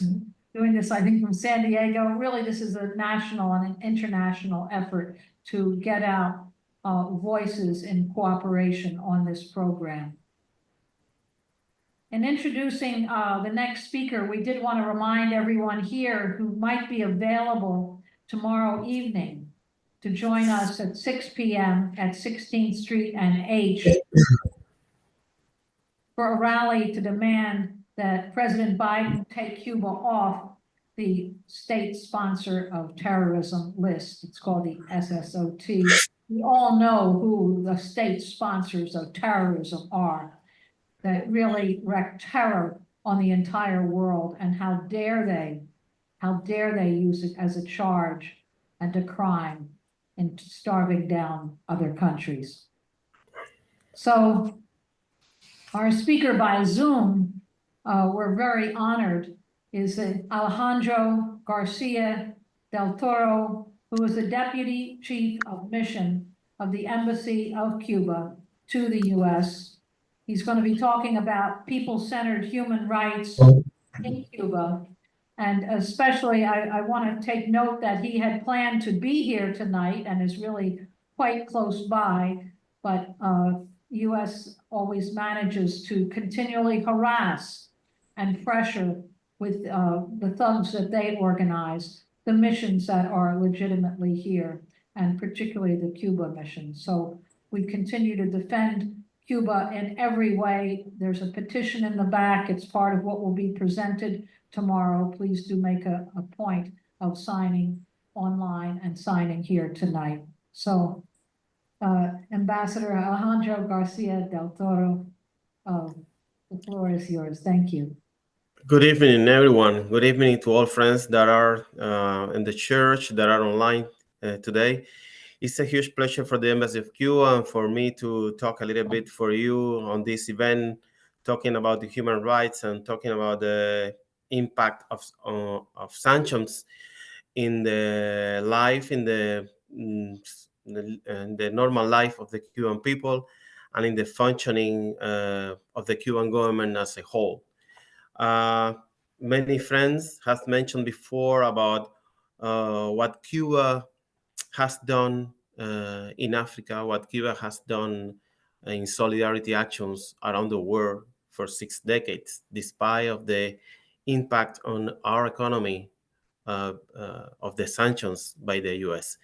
doing this, I think, from San Diego. Really, this is a national and an international effort to get out voices in cooperation on this program. In introducing the next speaker, we did want to remind everyone here who might be available tomorrow evening to join us at 6 p.m. at 16th Street and H for a rally to demand that President Biden take Cuba off the state sponsor of terrorism list. It's called the SSOT. We all know who the state sponsors of terrorism are, that really wreak terror on the entire world. And how dare they use it as a charge and a crime in starving down other countries. So our speaker by Zoom, we're very honored, is Alejandro Garcia del Toro, who is the Deputy Chief of Mission of the Embassy of Cuba to the U.S. He's going to be talking about people-centered human rights in Cuba. And especially, I want to take note that he had planned to be here tonight and is really quite close by, but U.S. always manages to continually harass and pressure with the thugs that they organize, the missions that are legitimately here, and particularly the Cuba mission. So we continue to defend Cuba in every way. There's a petition in the back. It's part of what will be presented tomorrow. Please do make a point of signing online and signing here tonight. So Ambassador Alejandro Garcia del Toro, the floor is yours. Thank you. Good evening, everyone. Good evening to all friends that are in the church, that are online today. It's a huge pleasure for the Embassy of Cuba and for me to talk a little bit for you on this event, talking about the human rights and talking about the impact of sanctions in the life, in the normal life of the Cuban people and in the functioning of the Cuban government as a whole. Many friends have mentioned before about what Cuba has done in Africa, what Cuba has done in solidarity actions around the world for 6 decades, despite of the impact on our economy of the sanctions by the U.S.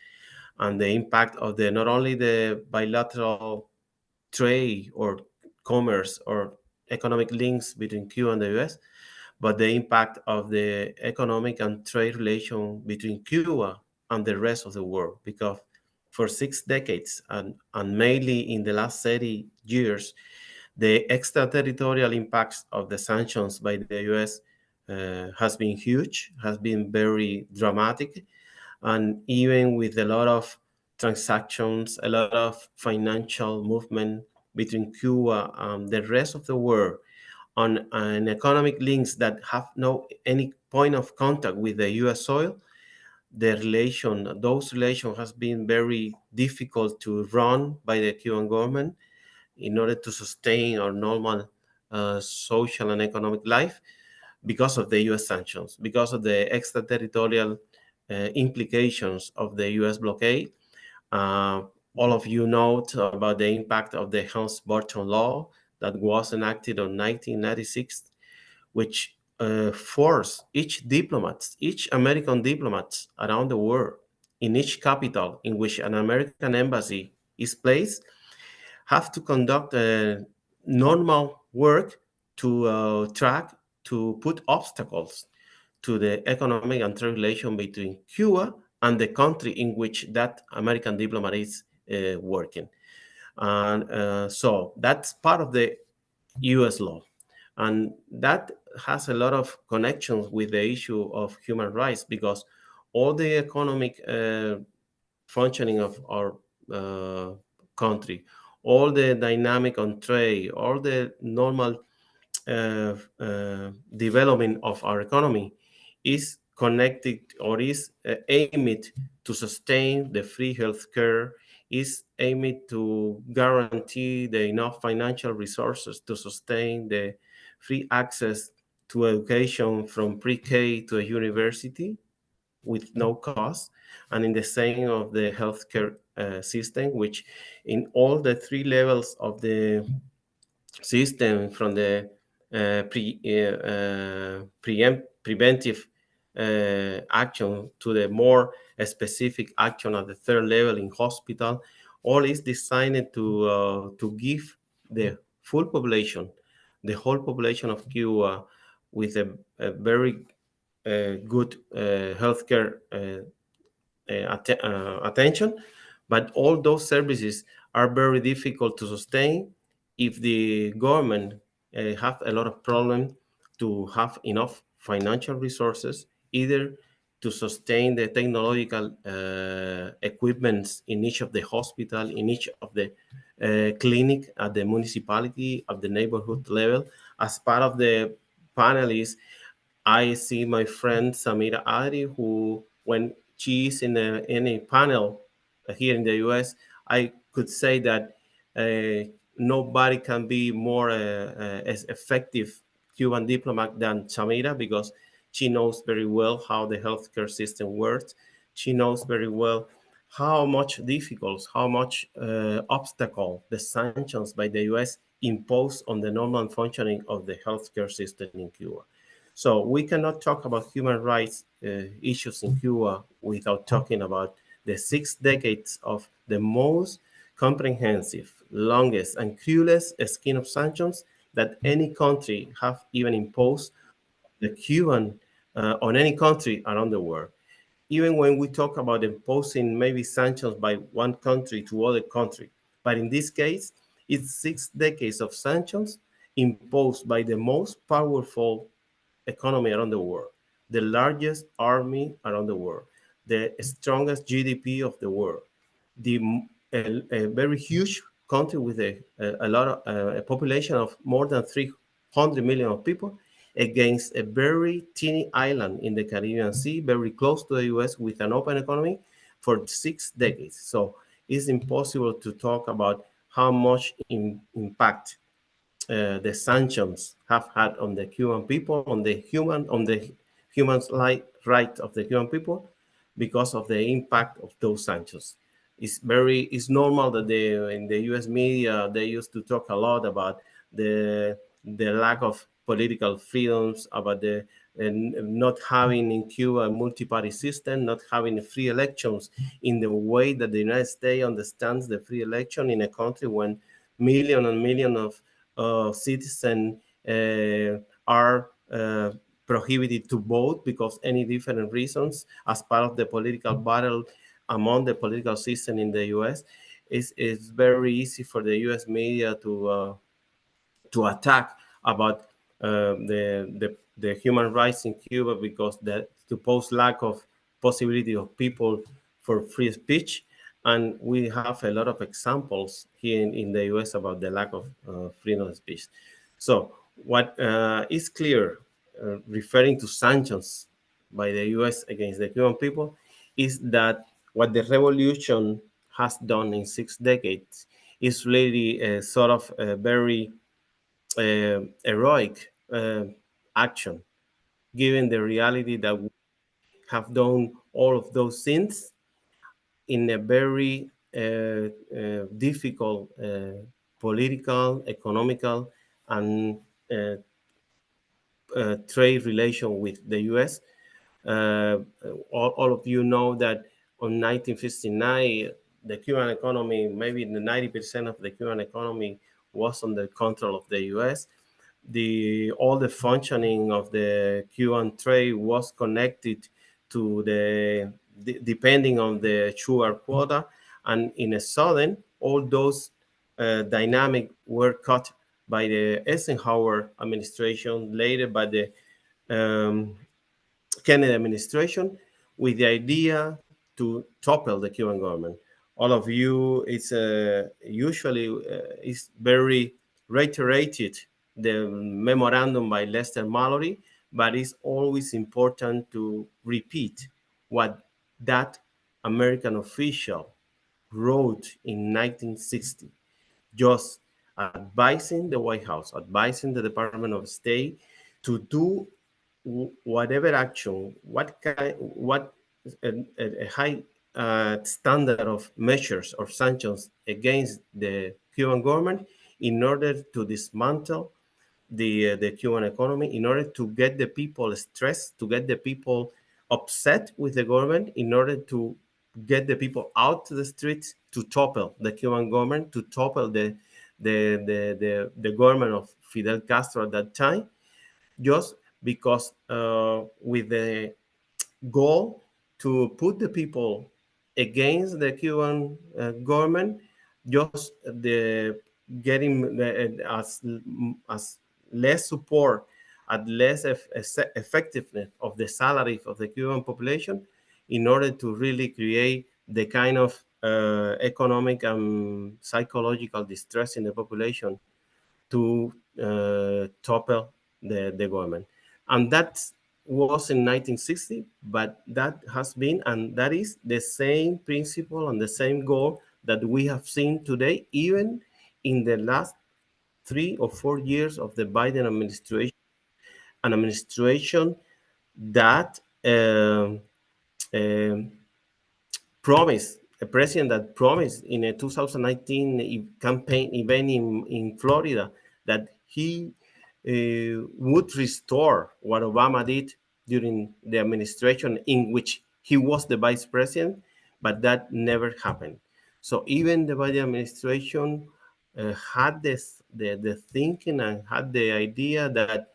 and the impact of the not only the bilateral trade or commerce or economic links between Cuba and the U.S., but the impact of the economic and trade relation between Cuba and the rest of the world. Because for 6 decades and mainly in the last 30 years, the extraterritorial impacts of the sanctions by the U.S. Has been huge, has been very dramatic, and even with a lot of transactions, a lot of financial movement between Cuba and the rest of the world on an economic links that have no any point of contact with the U.S. soil, those relations has been very difficult to run by the Cuban government in order to sustain our normal social and economic life because of the U.S. sanctions, because of the extraterritorial implications of the U.S. blockade. All of you know about the impact of the Helms-Burton Law that was enacted in 1996, which forced each American diplomat around the world, in each capital in which an American embassy is placed, have to conduct normal work to to put obstacles to the economic and trade relation between Cuba and the country in which that American diplomat is working. And so that's part of the US law. And that has a lot of connections with the issue of human rights, because all the economic functioning of our country, all the dynamic on trade, all the normal development of our economy is connected or is aimed to sustain the free healthcare, is aimed to guarantee the enough financial resources to sustain the free access to education from pre-K to a university with no cost, and in the same of the healthcare system, which in all the three levels of the system, from the preventive action to the more specific action at the third level in hospital, all is designed to give the full population, the whole population of Cuba, with a very good healthcare attention. But all those services are very difficult to sustain if the government have a lot of problem to have enough financial resources, either to sustain the technological equipments in each of the hospital, in each of the clinic at the municipality, at the neighborhood level. As part of the panelists, I see my friend Samira Ari, who, when she is in a panel here in the US, I could say that nobody can be more as effective Cuban diplomat than Samira, because she knows very well how the healthcare system works. She knows very well how much difficult, how much obstacle the sanctions by the US impose on the normal functioning of the healthcare system in Cuba. So we cannot talk about human rights issues in Cuba without talking about the 6 decades of the most comprehensive, longest, and cruelest scheme of sanctions that any country have even imposed the Cuban on any country around the world. Even when we talk about imposing maybe sanctions by one country to other country, but in this case, it's 6 decades of sanctions imposed by the most powerful economy around the world, the largest army around the world, the strongest GDP of the world, a very huge country with a lot of a population of more than 300 million of people, against a very teeny island in the Caribbean Sea, very close to the US, with an open economy for 6 decades. So it's impossible to talk about how much impact the sanctions have had on the Cuban people, on the human right of the Cuban people, because of the impact of those sanctions. It's normal that in the U.S. media they used to talk a lot about the lack of political freedoms, about the not having in Cuba a multi-party system, not having free elections in the way that the United States understands the free election in a country when million and million of citizens are prohibited to vote because any different reasons as part of the political battle among the political system in the US. It's very easy for the US media to attack about the human rights in Cuba because the supposed lack of possibility of people for free speech. And we have a lot of examples here in the US about the lack of freedom of speech. So what is clear, referring to sanctions by the US against the Cuban people, is that what the revolution has done in 6 decades is really a sort of a very heroic action, given the reality that we have done all of those things in a very difficult political, economical, and trade relation with the US. All of you know that on 1959, the Cuban economy, maybe the 90% of the Cuban economy was under control of the US. All the functioning of the Cuban trade was connected to depending on the sugar quota, and in a sudden, all those dynamic were cut by the Eisenhower administration, later by the Kennedy administration, with the idea to topple the Cuban government. All of you, it's usually is very reiterated, the memorandum by Lester Mallory, but it's always important to repeat what that American official wrote in 1960, just advising the White House, advising the Department of State to do whatever action, what a high standard of measures or sanctions against the Cuban government in order to dismantle the Cuban economy, in order to get the people stressed, to get the people upset with the government, in order to get the people out to the streets, to topple the Cuban government, to topple the government of Fidel Castro at that time, just because with the goal to put the people against the Cuban government, just the getting as less support, at less effectiveness of the salary of the Cuban population, in order to really create the kind of economic and psychological distress in the population to topple the government. And that was in 1960, but that has been, and that is the same principle and the same goal that we have seen today, even in the last 3 or 4 years of the Biden administration, an administration that promised, a president that promised in a 2019 campaign event in Florida that he would restore what Obama did during the administration in which he was the vice president, but that never happened. So even the Biden administration had the thinking and had the idea that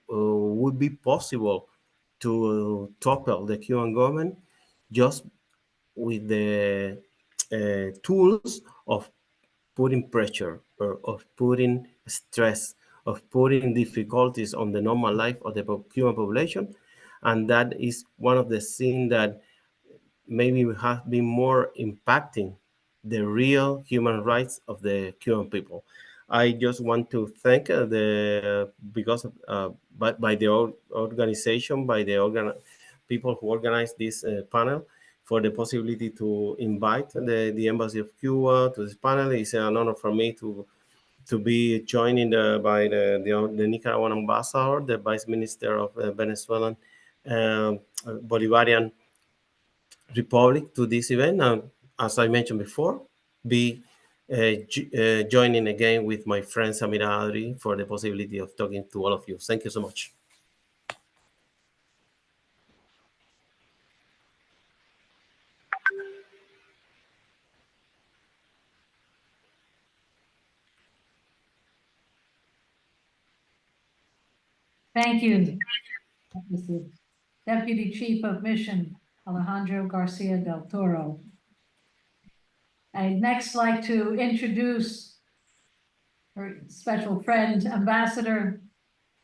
would be possible to topple the Cuban government just with the tools of putting pressure, or of putting stress, of putting difficulties on the normal life of the Cuban population. And that is one of the things that maybe have been more impacting the real human rights of the Cuban people. I just want to thank because of, by the organization, by the people who organized this panel, for the possibility to invite the Embassy of Cuba to this panel. It's an honor for me to be joined by the Nicaraguan ambassador, the Vice Minister of Venezuelan Bolivarian Republic to this event. And as I mentioned before, be joining again with my friend Samira Adri for the possibility of talking to all of you. Thank you so much. Thank you. Deputy Chief of Mission, Alejandro Garcia del Toro. I'd next like to introduce our special friend, Ambassador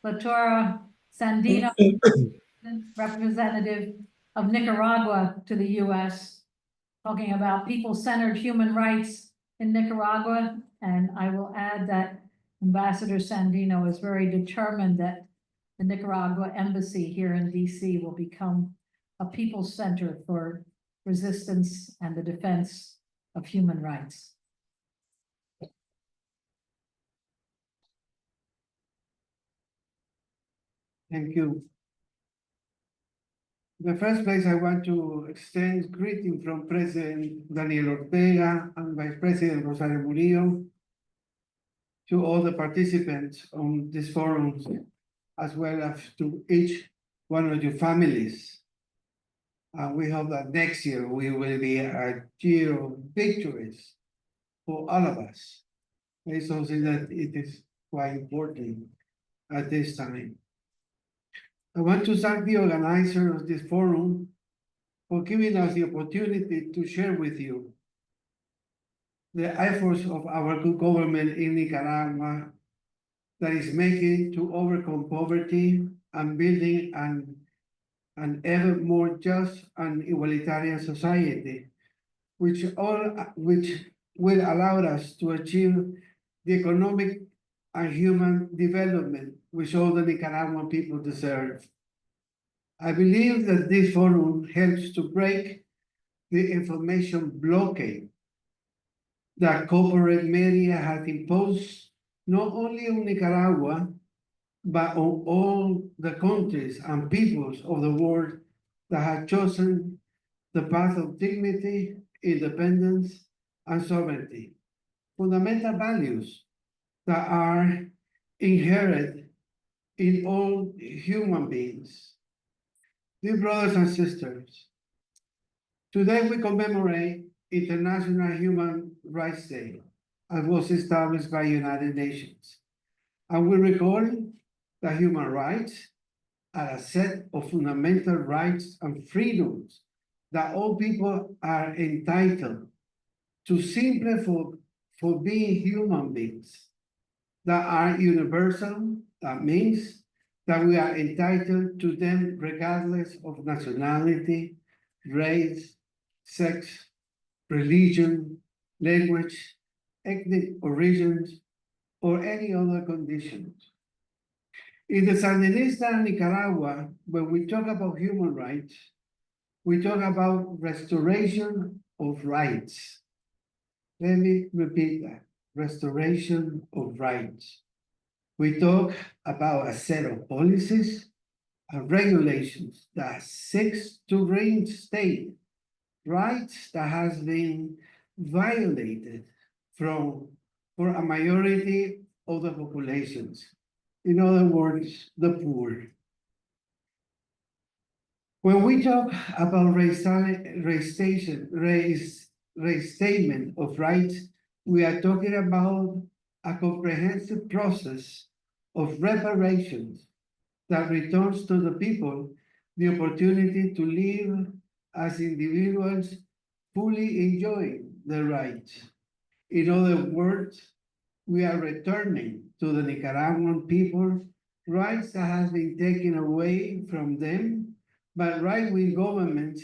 Latora Sandino, representative of Nicaragua to the U.S., talking about people-centered human rights in Nicaragua. And I will add that Ambassador Sandino is very determined that the Nicaragua embassy here in DC will become a people's center for resistance and the defense of human rights. Thank you. In the first place, I want to extend greeting from President Daniel Ortega and Vice President Rosario Murillo to all the participants on this forum, as well as to each one of your families. We hope that next year we will be a year of victories for all of us. It's something that it is quite important at this time. I want to thank the organizer of this forum for giving us the opportunity to share with you the efforts of our good government in Nicaragua that is making to overcome poverty and building an ever more just and egalitarian society, which will allow us to achieve the economic and human development which all the Nicaraguan people deserve. I believe that this forum helps to break the information blockade that corporate media has imposed not only on Nicaragua, but on all the countries and peoples of the world that have chosen the path of dignity, independence, and sovereignty. Fundamental values that are inherent in all human beings. Dear brothers and sisters, today we commemorate International Human Rights Day, as was established by United Nations. And we recall that human rights are a set of fundamental rights and freedoms that all people are entitled to simply for being human beings that are universal. That means that we are entitled to them regardless of nationality, race, sex, religion, language, ethnic origins, or any other conditions. In the Sandinista Nicaragua, when we talk about human rights, we talk about restoration of rights. Let me repeat that, restoration of rights. We talk about a set of policies and regulations that seeks to reinstate rights that has been violated for a majority of the populations. In other words, the poor. When we talk about restatement of rights, we are talking about a comprehensive process of reparations that returns to the people the opportunity to live as individuals, fully enjoying their rights. In other words, we are returning to the Nicaraguan people rights that have been taken away from them by right-wing governments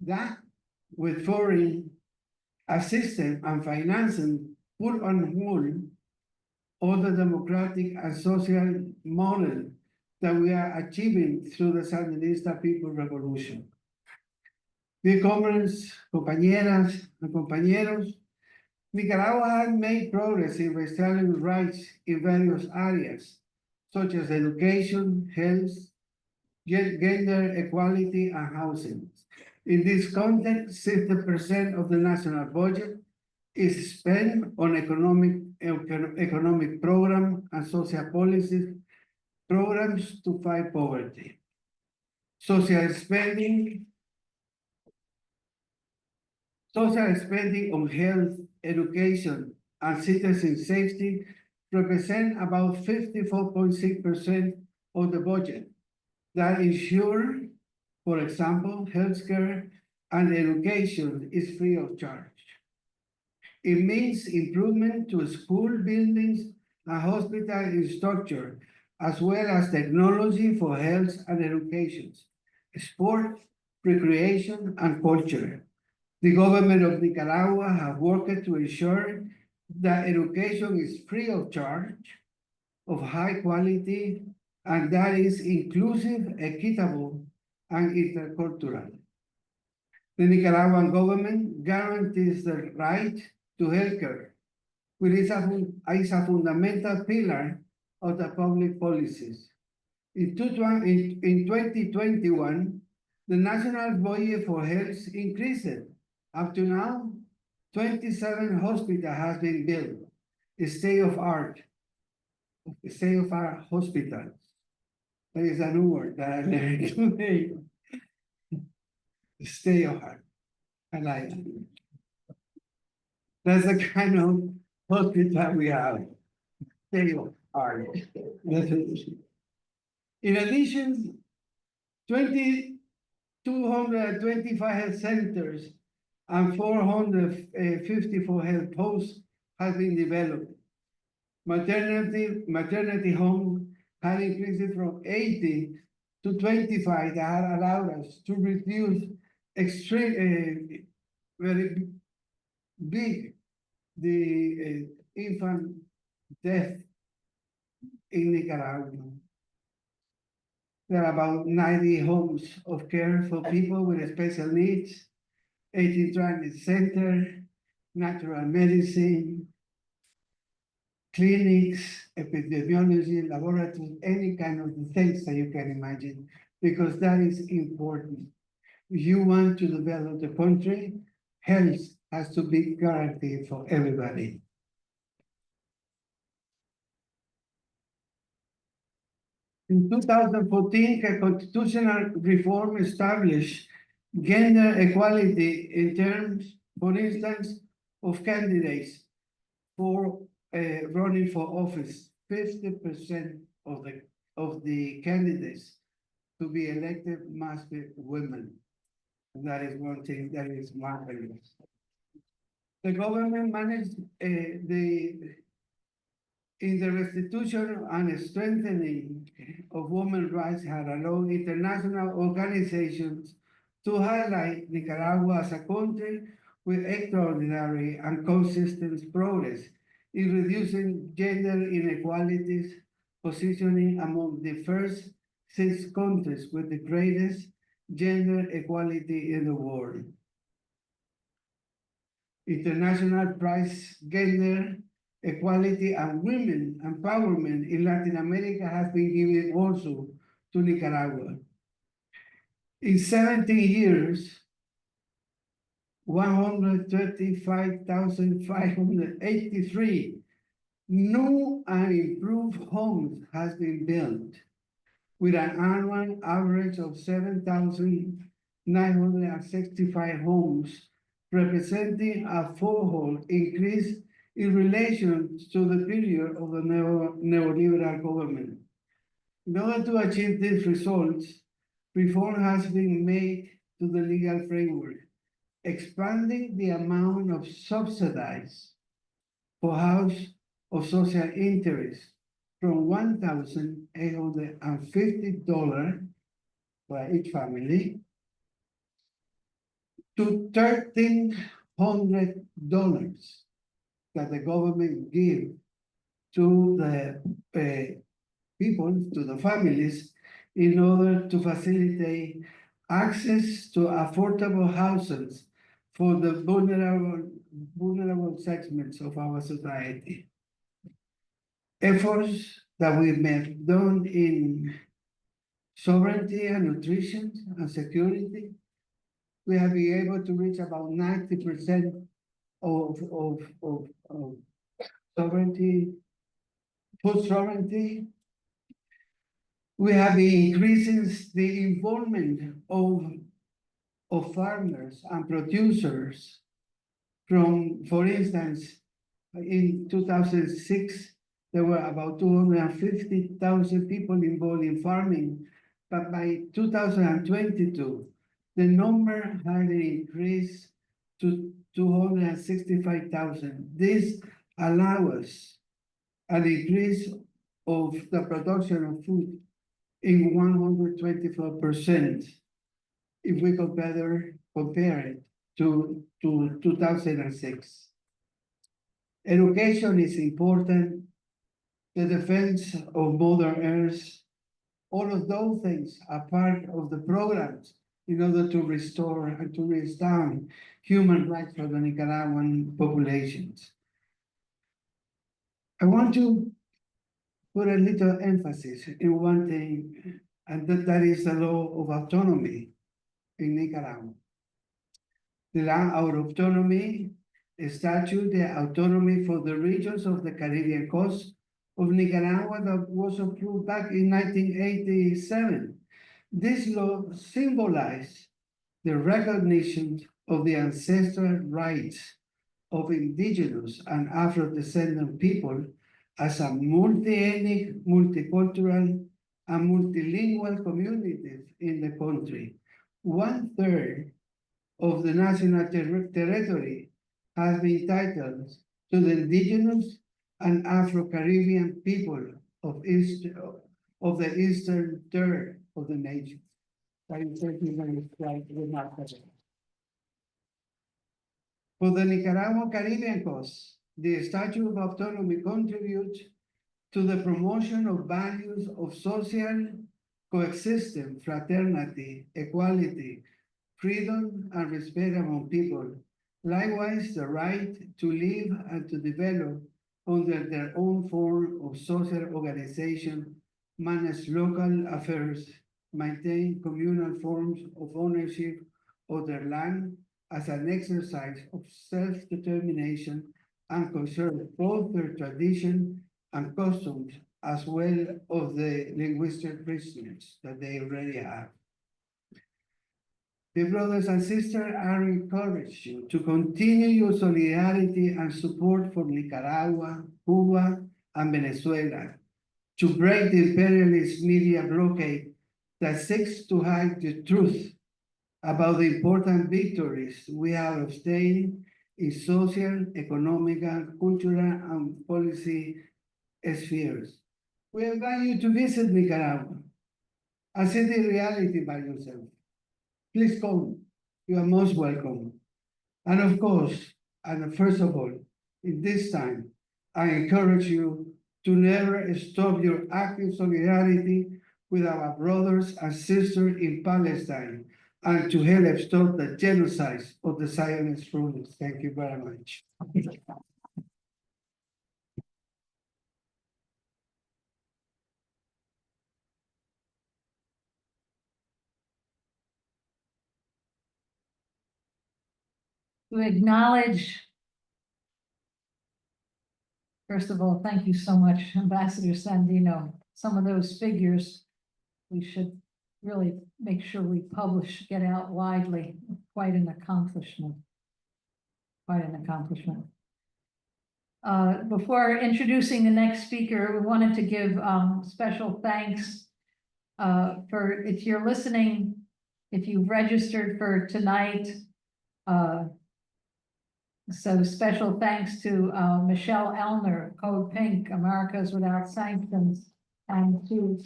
that, with foreign assistance and financing, put on hold all the democratic and social model that we are achieving through the Sandinista People Revolution. Dear comrades, compañeras, and compañeros, Nicaragua has made progress in restoring rights in various areas, such as education, health, gender equality, and housing. In this context, 60% of the national budget is spent on economic program and social policies programs to fight poverty. Social spending on health, education, and citizen safety represent about 54.6% of the budget that ensure, for example, healthcare and education is free of charge. It means improvement to school buildings and hospital infrastructure, as well as technology for health and education, sport, recreation, and culture. The government of Nicaragua has worked to ensure that education is free of charge, of high quality, and that is inclusive, equitable, and intercultural. The Nicaraguan government guarantees the right to healthcare, which is a fundamental pillar of the public policies. In 2021, the national budget for health increased. Up to now, 27 hospitals have been built, state-of-art hospitals. That is a new word that I learned today. State-of-art. I like it. That's the kind of hospital we have. State-of-art. In addition, 225 health centers and 454 health posts have been developed. Maternity homes have increased from 80 to 25 that have allowed us to reduce very big the infant death in Nicaragua. There are about 90 homes of care for people with special needs, 18 transit centers, natural medicine, clinics, epidemiology, laboratories, any kind of things that you can imagine, because that is important. If you want to develop the country, health has to be guaranteed for everybody. In 2014, a constitutional reform established gender equality in terms, for instance, of candidates for running for office. 50% of the candidates to be elected must be women. And that is one thing that is marvelous. The government managed in the restitution and strengthening of women's rights had allowed international organizations to highlight Nicaragua as a country with extraordinary and consistent progress in reducing gender inequalities, positioning among the first 6 countries with the greatest gender equality in the world. International Prize Gender Equality and Women Empowerment in Latin America has been given also to Nicaragua. In 17 years, 135,583 new and improved homes has been built, with an annual average of 7,965 homes, representing a fourfold increase in relation to the period of the neoliberal government. In order to achieve these results, reform has been made to the legal framework, expanding the amount of subsidies for house of social interest from $1,850 for each family to $1,300 that the government give to the people, to the families, in order to facilitate access to affordable houses for the vulnerable segments of our society. Efforts that we have done in sovereignty and nutrition and security, we have been able to reach about 90% of sovereignty, food sovereignty. We have been increasing the involvement of farmers and producers from, for instance, in 2006, there were about 250,000 people involved in farming, but by 2022, the number had increased to 265,000. This allows an increase of the production of food in 124% if we compare it to 2006. Education is important, the defense of Mother Earth, all of those things are part of the programs in order to restore and to restore human rights for the Nicaraguan populations. I want to put a little emphasis in one thing, and that is the law of autonomy in Nicaragua. The law of autonomy statute, the autonomy for the regions of the Caribbean coast of Nicaragua that was approved back in 1987. This law symbolized the recognition of the ancestral rights of indigenous and Afro-descendant people as a multi-ethnic, multicultural, and multilingual communities in the country. 1/3 of the national territory has been titled to the indigenous and Afro-Caribbean people of the eastern third of the nation. That is certainly quite remarkable. For the Nicaraguan Caribbean coast, the Statute of Autonomy contributes to the promotion of values of social coexistence, fraternity, equality, freedom, and respect among people, Likewise, the right to live and to develop under their own form of social organization, manage local affairs, maintain communal forms of ownership of their land as an exercise of self-determination and conserve both their tradition and customs as well of the linguistic richness that they already have. Dear brothers and sisters, I encourage you to continue your solidarity and support for Nicaragua, Cuba, and Venezuela to break the imperialist media blockade that seeks to hide the truth about the important victories we have obtained in social, economic, cultural, and policy spheres. We invite you to visit Nicaragua and see the reality by yourself. Please come. You are most welcome. And of course, and first of all, in this time, I encourage you to never stop your active solidarity with our brothers and sisters in Palestine and to help stop the genocide of the Zionist rulers. Thank you very much. To acknowledge, first of all, thank you so much, Ambassador Sandino. Some of those figures we should really make sure we publish, get out widely. Quite an accomplishment. Quite an accomplishment. Before introducing the next speaker, we wanted to give special thanks for, if you're listening, if you've registered for tonight. So special thanks to Michelle Elner, CODEPINK, Americas Without Sanctions, and to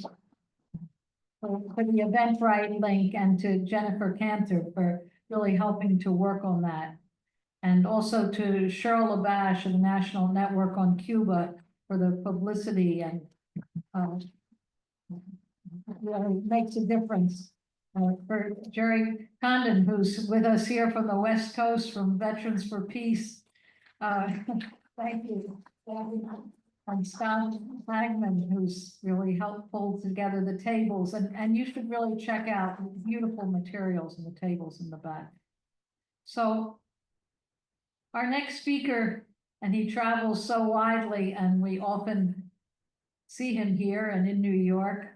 for the Eventbrite link, and to Jennifer Cantor for really helping to work on that. And also to Cheryl Labash of the National Network on Cuba for the publicity, and really makes a difference. For Jerry Condon, who's with us here from the West Coast, from Veterans for Peace. Thank you. And Scott Hagman, who's really helped pull together the tables. And you should really check out the beautiful materials and the tables in the back. So our next speaker, and he travels so widely, and we often see him here and in New York,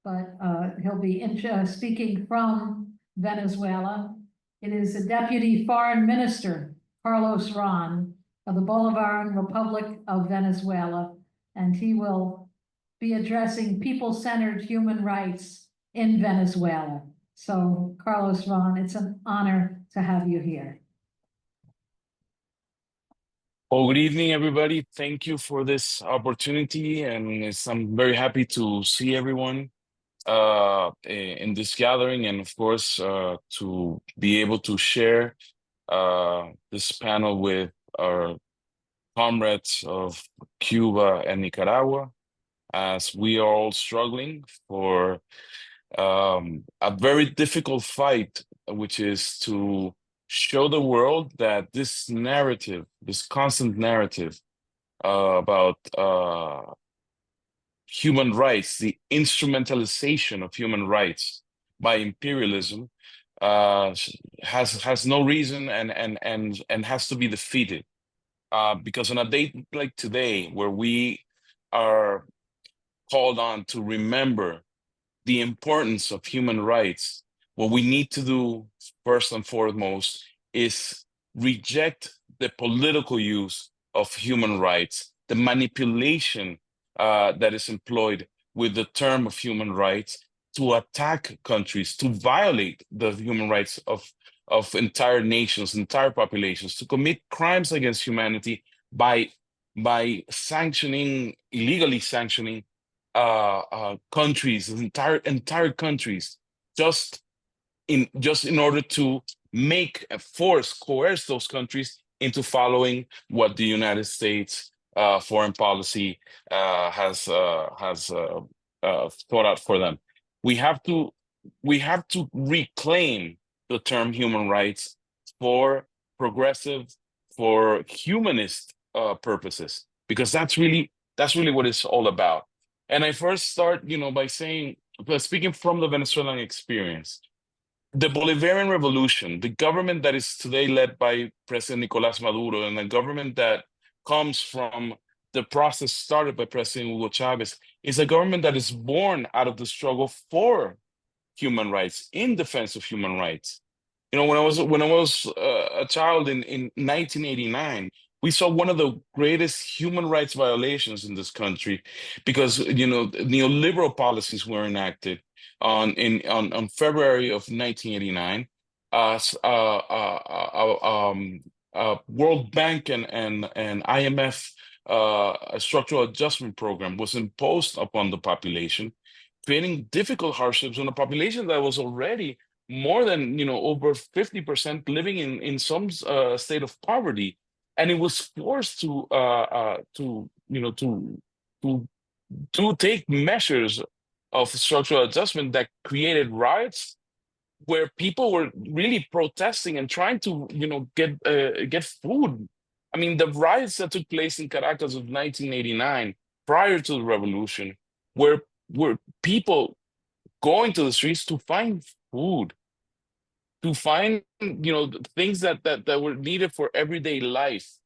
but he'll be speaking from Venezuela. It is the Deputy Foreign Minister, Carlos Ron, of the Bolivarian Republic of Venezuela, and he will be addressing people-centered human rights in Venezuela. So, Carlos Ron, it's an honor to have you here. Well, good evening, everybody. Thank you for this opportunity, and I'm very happy to see everyone in this gathering, and of course to be able to share this panel with our comrades of Cuba and Nicaragua, as we are all struggling for a very difficult fight, which is to show the world that this narrative, this constant narrative about human rights, the instrumentalization of human rights by imperialism, has no reason and has to be defeated. Because on a day like today, where we are called on to remember the importance of human rights, what we need to do first and foremost is reject the political use of human rights, the manipulation that is employed with the term of human rights to attack countries, to violate the human rights of entire nations, entire populations, to commit crimes against humanity by illegally sanctioning countries, entire countries, just in order to coerce those countries into following what the United States foreign policy has thought out for them. We have to reclaim the term human rights for progressive, for humanist purposes, because that's really what it's all about. And I first start, by saying, speaking from the Venezuelan experience, the Bolivarian revolution, the government that is today led by President Nicolás Maduro, and the government that comes from the process started by President Hugo Chavez, is a government that is born out of the struggle for human rights, in defense of human rights. When I was a child in 1989, we saw one of the greatest human rights violations in this country, because neoliberal policies were enacted on February of 1989. World Bank and IMF structural adjustment program was imposed upon the population, creating difficult hardships on a population that was already more than over 50% living in some state of poverty, and it was forced to take measures of structural adjustment that created riots, where people were really protesting and trying to get food. I mean, the riots that took place in Caracas of 1989, prior to the revolution, were people going to the streets to find food, to find things that were needed for everyday life.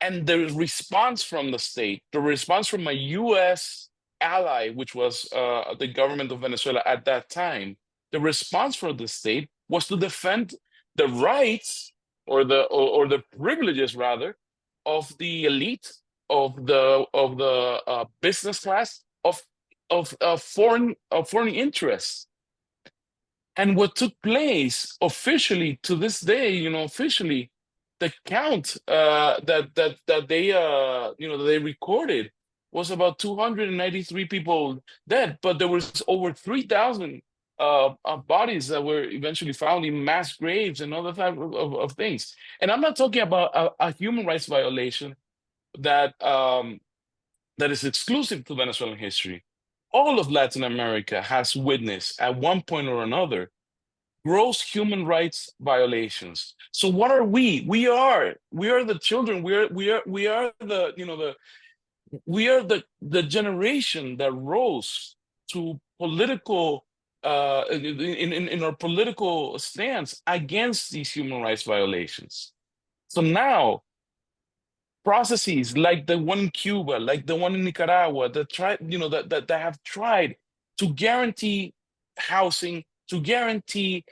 And the response from the state, the response from a U.S. ally, which was the government of Venezuela at that time, the response from the state was to defend the rights, or the privileges rather, of the elite, of the business class, of foreign interests. And what took place officially to this day, officially, the count that they recorded was about 293 people dead, but there was over 3,000 bodies that were eventually found in mass graves and other type of things. And I'm not talking about a human rights violation that is exclusive to Venezuelan history. All of Latin America has witnessed at one point or another gross human rights violations. So what are we? We are the children. We are the generation that rose to political in our political stance against these human rights violations. So now, processes like the one in Cuba, like the one in Nicaragua, that have tried to guarantee housing, to guarantee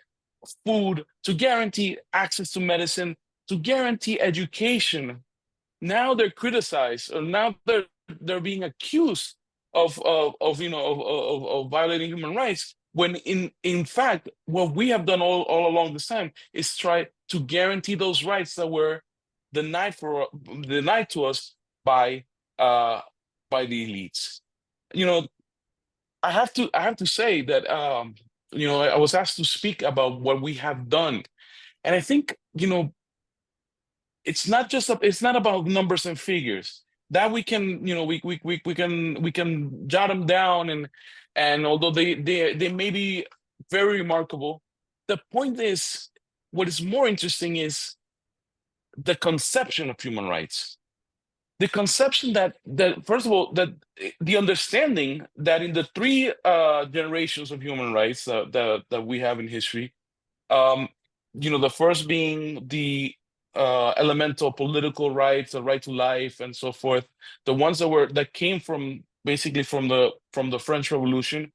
food, to guarantee access to medicine, to guarantee education. Now they're criticized, or now they're being accused of violating human rights, when in fact what we have done all along this time is try to guarantee those rights that were denied to us by the elites. I have to say that I was asked to speak about what we have done, and I think it's not about numbers and figures that we can we can jot them down, and although they may be very remarkable, the point is, what is more interesting is the conception of human rights. The conception that first of all, that the understanding that in the three generations of human rights that we have in history, the first being the elemental political rights, the right to life, and so forth, the ones that came from basically from the French Revolution.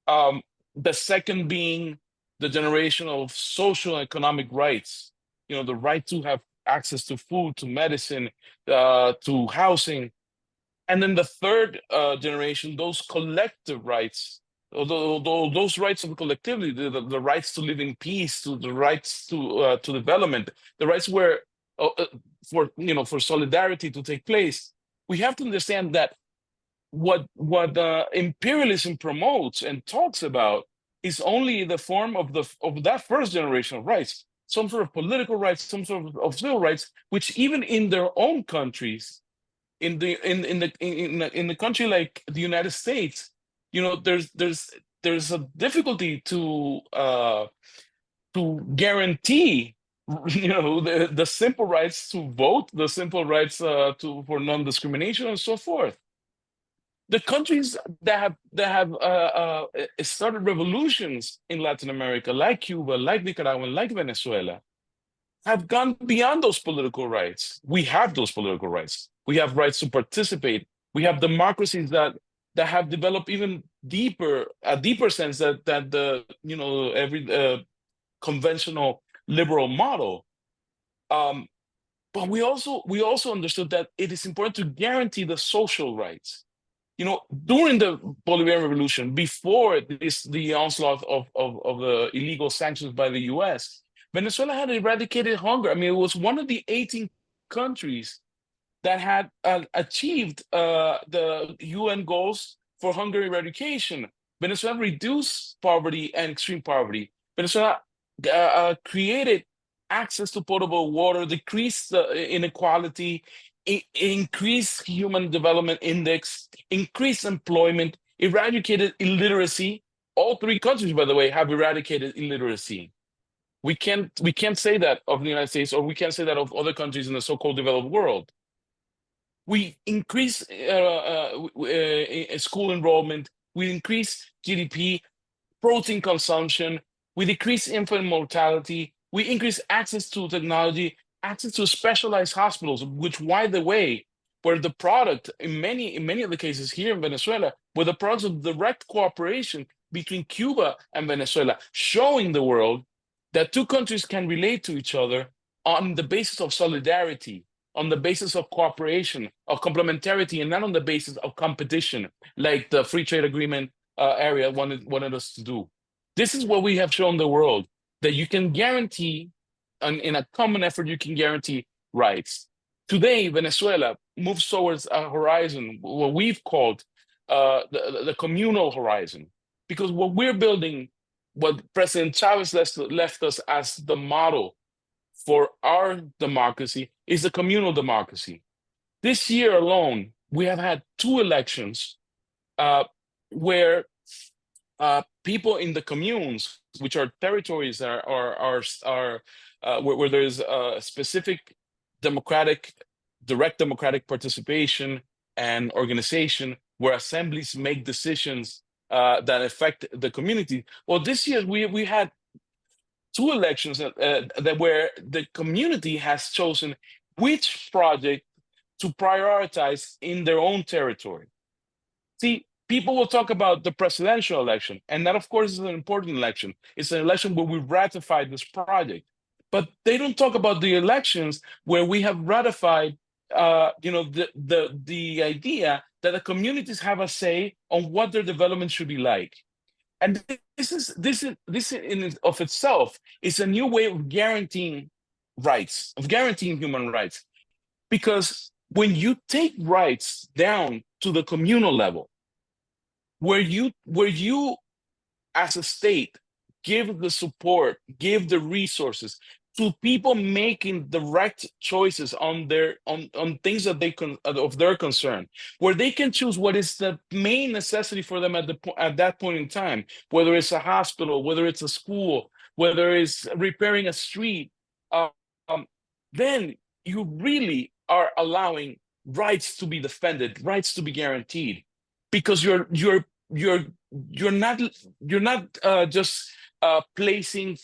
The second being the generation of social and economic rights, the right to have access to food, to medicine, to housing. And then the third generation, those collective rights, those rights of collectivity, the rights to live in peace, to the rights to development, the rights where for solidarity to take place. We have to understand that what imperialism promotes and talks about is only the form of that first generation of rights, some sort of political rights, some sort of civil rights, which even in their own countries, in the country like the United States, there's a difficulty to guarantee the simple rights to vote, the simple rights for non-discrimination, and so forth. The countries that have started revolutions in Latin America, like Cuba, like Nicaragua, like Venezuela, have gone beyond those political rights. We have those political rights. We have rights to participate. We have democracies that have developed even a deeper sense that the every conventional liberal model. But we also understood that it is important to guarantee the social rights. During the Bolivarian Revolution, before the onslaught of the illegal sanctions by the US, Venezuela had eradicated hunger. I mean, it was one of the 18 countries that had achieved the UN goals for hunger eradication. Venezuela reduced poverty and extreme poverty. Venezuela created access to potable water, decreased the inequality, increased human development index, increased employment, eradicated illiteracy. All three countries, by the way, have eradicated illiteracy. We can't say that of the United States, or we can't say that of other countries in the so-called developed world. We increase school enrollment, we increase GDP, protein consumption, we decrease infant mortality, we increase access to technology, access to specialized hospitals, which, by the way, were the product in many of the cases here in Venezuela, were the products of direct cooperation between Cuba and Venezuela, showing the world that two countries can relate to each other on the basis of solidarity, on the basis of cooperation, of complementarity, and not on the basis of competition, like the free trade agreement area wanted us to do. This is what we have shown the world, that you can guarantee, in a common effort, you can guarantee rights. Today, Venezuela moves towards a horizon, what we've called the communal horizon, because what we're building, what President Chavez left us as the model for our democracy, is the communal democracy. This year alone, we have had 2 elections where people in the communes, which are territories that where there's a specific direct democratic participation and organization, where assemblies make decisions that affect the community. Well, this year we had 2 elections that where the community has chosen which project to prioritize in their own territory. See, people will talk about the presidential election, and that, of course, is an important election. It's an election where we ratified this project, but they don't talk about the elections where we have ratified, the idea that the communities have a say on what their development should be like. And this in and of itself is a new way of guaranteeing rights, of guaranteeing human rights, because when you take rights down to the communal level, where you as a state give the support, give the resources to people making direct choices on things that of their concern, where they can choose what is the main necessity for them at that point in time, whether it's a hospital, whether it's a school, whether it's repairing a street, then you really are allowing rights to be defended, rights to be guaranteed, because you're not just placing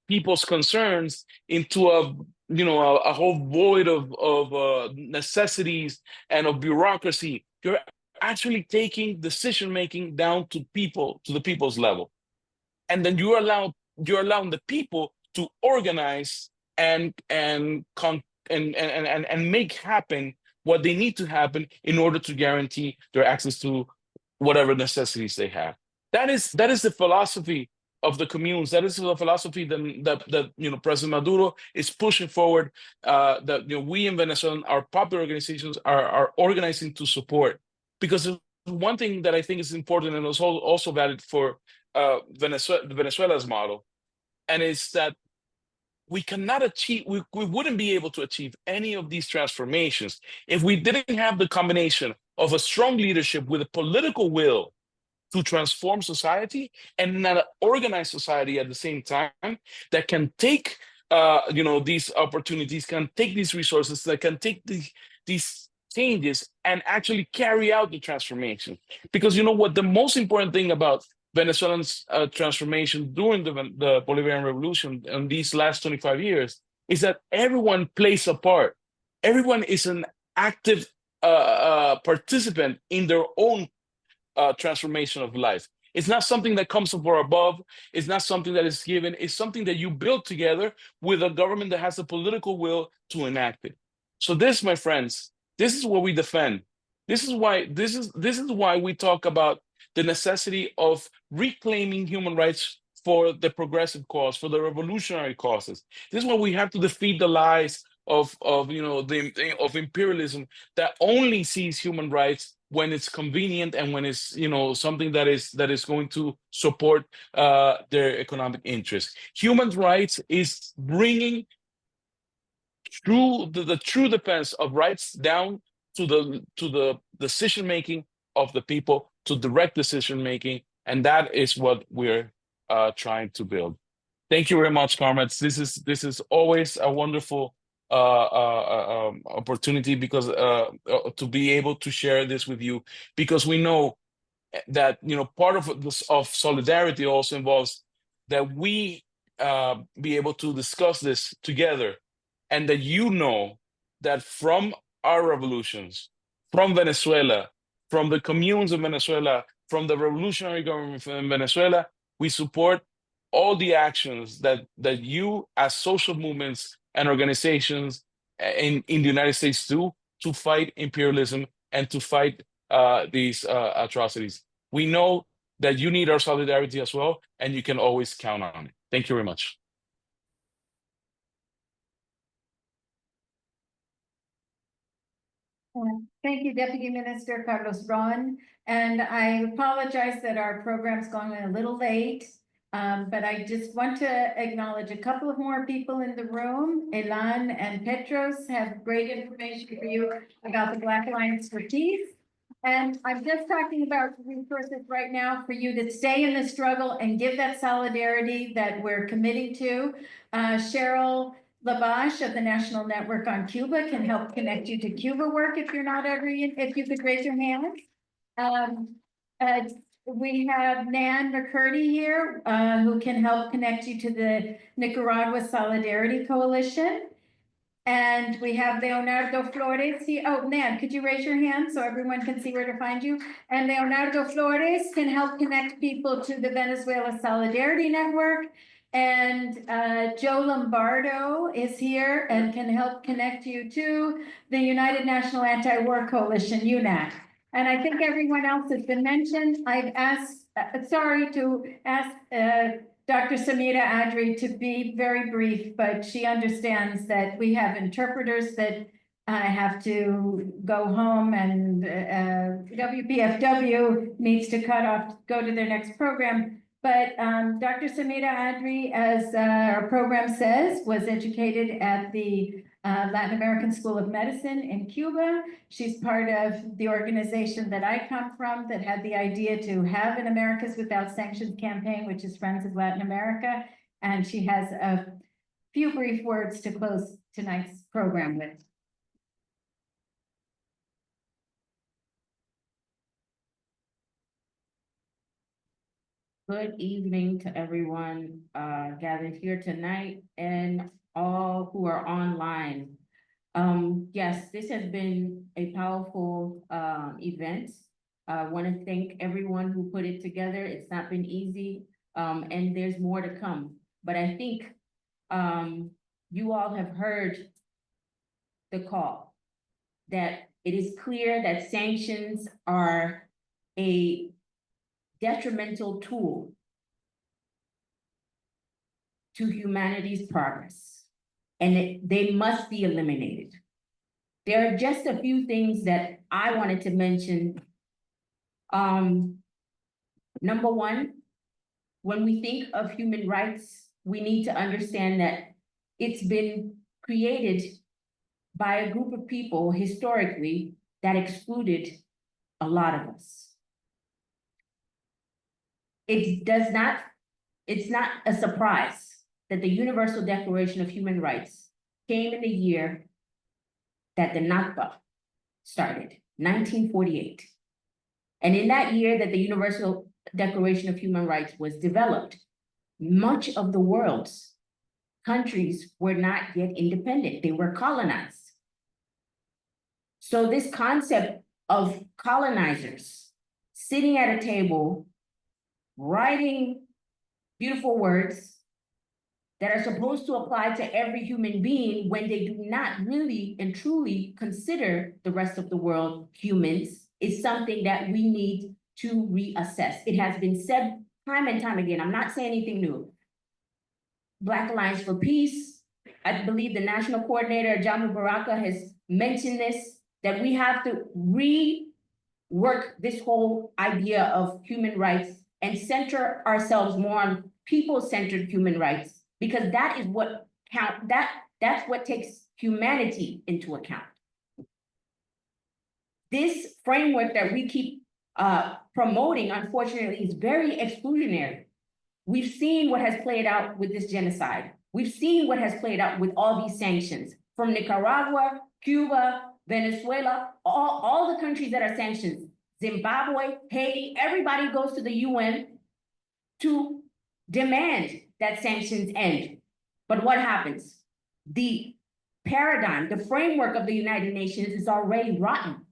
people's concerns into a whole void of necessities and of bureaucracy. You're actually taking decision making down to the people's level, and then you're allowing the people to organize and make happen what they need to happen in order to guarantee their access to whatever necessities they have. That is the philosophy of the communes. That is the philosophy that President Maduro is pushing forward. That we in Venezuela, our popular organizations are organizing to support. Because one thing that I think is important and is also valid for Venezuela's model, and is that we cannot achieve, we wouldn't be able to achieve any of these transformations if we didn't have the combination of a strong leadership with a political will to transform society, and not an organized society at the same time that can take these opportunities, can take these resources, that can take these changes and actually carry out the transformation. Because you know what, the most important thing about Venezuelan's transformation during the Bolivarian Revolution in these last 25 years is that everyone plays a part. Everyone is an active participant in their own transformation of life. It's not something that comes from above. It's not something that is given. It's something that you build together with a government that has the political will to enact it. So this, my friends, this is what we defend. This is why we talk about the necessity of reclaiming human rights for the progressive cause, for the revolutionary causes. This is why we have to defeat the lies of imperialism that only sees human rights when it's convenient and when it's something that is going to support their economic interests. Human rights is bringing the true defense of rights down to the decision making of the people, to direct decision making, and that is what we're trying to build. Thank you very much, comrades. This is always a wonderful opportunity because to be able to share this with you, because we know that part of this of solidarity also involves that we be able to discuss this together, and that that from our revolutions, from Venezuela, from the communes of Venezuela, from the revolutionary government in Venezuela, we support all the actions that you as social movements and organizations in the United States do to fight imperialism and to fight these atrocities. We know that you need our solidarity as well, and you can always count on it. Thank you very much. Thank you, Deputy Minister Carlos Ron. And I apologize that our program's going a little late, but I just want to acknowledge a couple of more people in the room. Elan and Petros have great information for you about the Black Alliance for Peace. And I'm just talking about resources right now for you to stay in the struggle and give that solidarity that we're committing to. Cheryl Lavash of the National Network on Cuba can help connect you to Cuba work if you're not already, if you could raise your hand. We have Nan McCurdy here, who can help connect you to the Nicaragua Solidarity Coalition. And we have Leonardo Flores here. Oh, Nan, could you raise your hand so everyone can see where to find you? And Leonardo Flores can help connect people to the Venezuela Solidarity Network. And Joe Lombardo is here and can help connect you to the United National Anti-War Coalition, UNAC. And I think everyone else has been mentioned. I've asked, sorry to ask Dr. Samira Adri to be very brief, but she understands that we have interpreters that have to go home, and WPFW needs to go to their next program. But Dr. Samira Adri, as our program says, was educated at the Latin American School of Medicine in Cuba. She's part of the organization that I come from that had the idea to have an Americas Without Sanctions campaign, which is Friends of Latin America. And she has a few brief words to close tonight's program with. Good evening to everyone gathered here tonight and all who are online. Yes, this has been a powerful event. I want to thank everyone who put it together. It's not been easy, and there's more to come. But I think you all have heard the call that it is clear that sanctions are a detrimental tool to humanity's progress, and they must be eliminated. There are just a few things that I wanted to mention. Number one, when we think of human rights, we need to understand that it's been created by a group of people historically that excluded a lot of us. It's not a surprise that the Universal Declaration of Human Rights came in the year that the Nakba started, 1948. And in that year that the Universal Declaration of Human Rights was developed, much of the world's countries were not yet independent. They were colonized. So this concept of colonizers sitting at a table, writing beautiful words that are supposed to apply to every human being when they do not really and truly consider the rest of the world humans is something that we need to reassess. It has been said time and time again. I'm not saying anything new. Black Alliance for Peace, I believe the national coordinator, Jamu Baraka, has mentioned this, that we have to rework this whole idea of human rights and center ourselves more on people-centered human rights, because that is what that's what takes humanity into account. This framework that we keep promoting, unfortunately, is very exclusionary. We've seen what has played out with this genocide. We've seen what has played out with all these sanctions from Nicaragua, Cuba, Venezuela, all the countries that are sanctioned, Zimbabwe, Haiti, everybody goes to the UN to demand that sanctions end. But what happens? The paradigm, the framework of the United Nations is already rotten.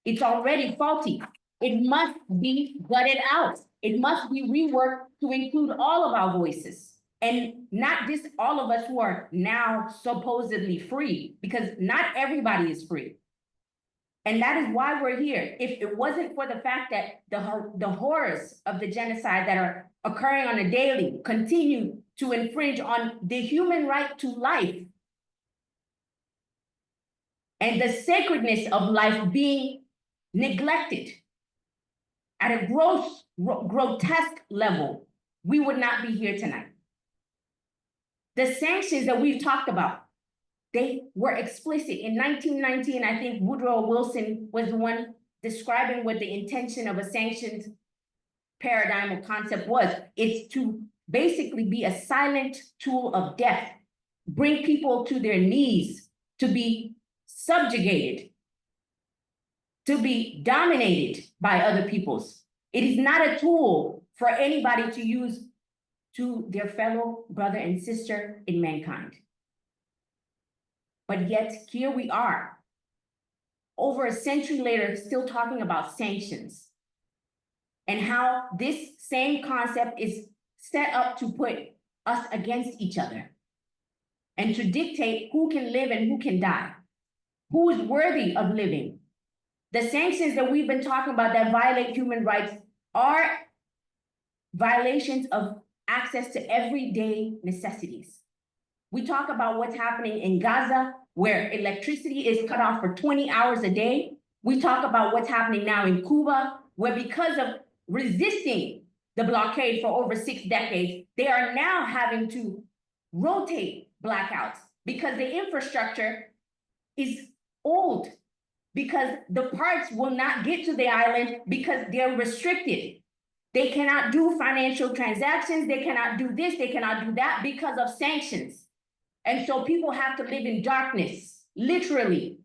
It's already faulty. It must be gutted out. It must be reworked to include all of our voices, and not just all of us who are now supposedly free, because not everybody is free. And that is why we're here. If it wasn't for the fact that the horrors of the genocide that are occurring on a daily continue to infringe on the human right to life and the sacredness of life being neglected at a grotesque level, we would not be here tonight. The sanctions that we've talked about, they were explicit. In 1919, I think Woodrow Wilson was the one describing what the intention of a sanctions paradigm or concept was. It's to basically be a silent tool of death, bring people to their knees, to be subjugated, to be dominated by other peoples. It is not a tool for anybody to use to their fellow brother and sister in mankind. But yet here we are, over a century later, still talking about sanctions and how this same concept is set up to put us against each other and to dictate who can live and who can die, who is worthy of living. The sanctions that we've been talking about that violate human rights are violations of access to everyday necessities. We talk about what's happening in Gaza, where electricity is cut off for 20 hours a day. We talk about what's happening now in Cuba, where because of resisting the blockade for over 6 decades, they are now having to rotate blackouts because the infrastructure is old, because the parts will not get to the island because they're restricted. They cannot do financial transactions. They cannot do this. They cannot do that because of sanctions. And so people have to live in darkness, literally.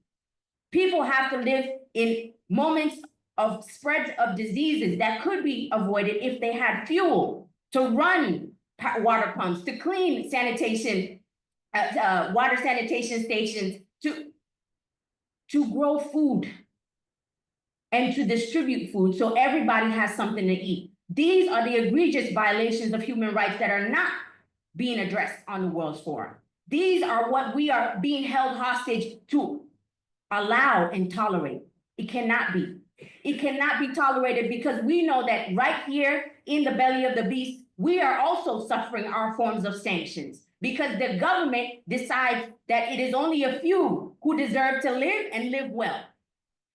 People have to live in moments of spreads of diseases that could be avoided if they had fuel to run water pumps, to clean sanitation, water sanitation stations, to grow food and to distribute food so everybody has something to eat. These are the egregious violations of human rights that are not being addressed on the World's Forum. These are what we are being held hostage to allow and tolerate. It cannot be. It cannot be tolerated because we know that right here in the belly of the beast, we are also suffering our forms of sanctions because the government decides that it is only a few who deserve to live and live well.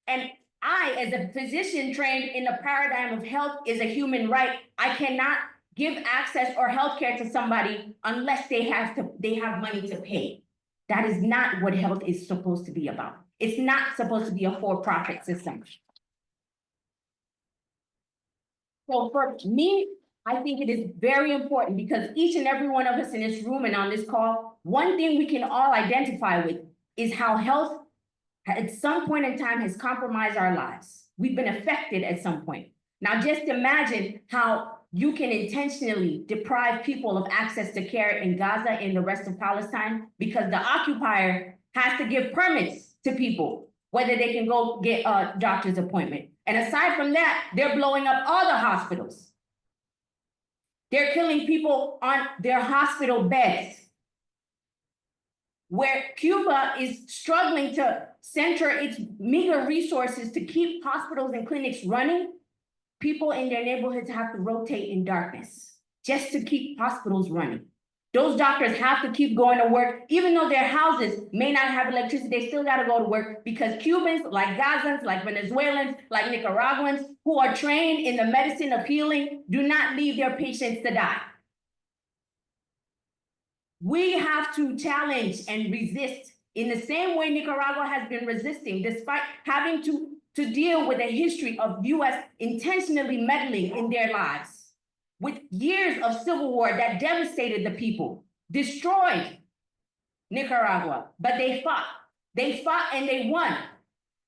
And I, as a physician trained in the paradigm of health is a human right, I cannot give access or healthcare to somebody unless they have money to pay. That is not what health is supposed to be about. It's not supposed to be a for-profit system. So for me, I think it is very important because each and every one of us in this room and on this call, one thing we can all identify with is how health at some point in time has compromised our lives. We've been affected at some point. Now just imagine how you can intentionally deprive people of access to care in Gaza and the rest of Palestine because the occupier has to give permits to people, whether they can go get a doctor's appointment. And aside from that, they're blowing up all the hospitals. They're killing people on their hospital beds. Where Cuba is struggling to center its meager resources to keep hospitals and clinics running, people in their neighborhoods have to rotate in darkness just to keep hospitals running. Those doctors have to keep going to work, even though their houses may not have electricity, they still gotta go to work because Cubans, like Gazans, like Venezuelans, like Nicaraguans, who are trained in the medicine of healing, do not leave their patients to die. We have to challenge and resist in the same way Nicaragua has been resisting, despite having to deal with a history of US intentionally meddling in their lives. With years of civil war that devastated the people, destroyed Nicaragua, but they fought and they won.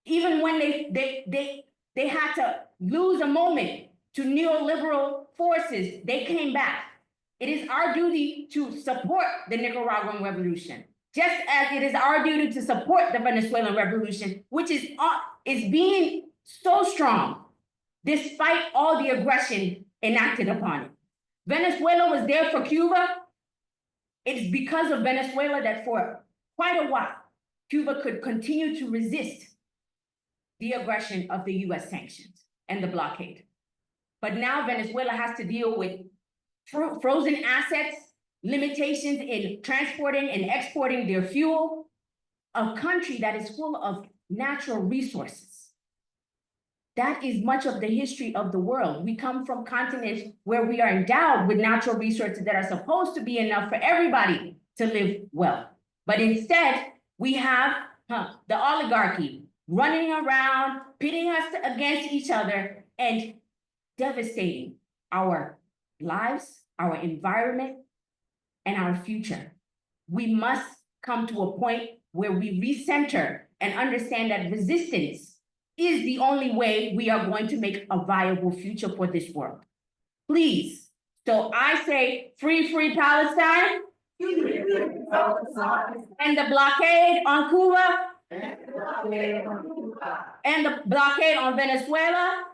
Even when they had to lose a moment to neoliberal forces, they came back. It is our duty to support the Nicaraguan revolution, just as it is our duty to support the Venezuelan revolution, which is being so strong, despite all the aggression enacted upon it. Venezuela was there for Cuba. It's because of Venezuela that for quite a while, Cuba could continue to resist the aggression of the US sanctions and the blockade. But now Venezuela has to deal with frozen assets, limitations in transporting and exporting their fuel, a country that is full of natural resources. That is much of the history of the world. We come from continents where we are endowed with natural resources that are supposed to be enough for everybody to live well. But instead, we have the oligarchy running around, pitting us against each other and devastating our lives, our environment, and our future. We must come to a point where we recenter and understand that resistance is the only way we are going to make a viable future for this world. Please. So I say, free Palestine. And the blockade on Cuba. And the blockade on Venezuela.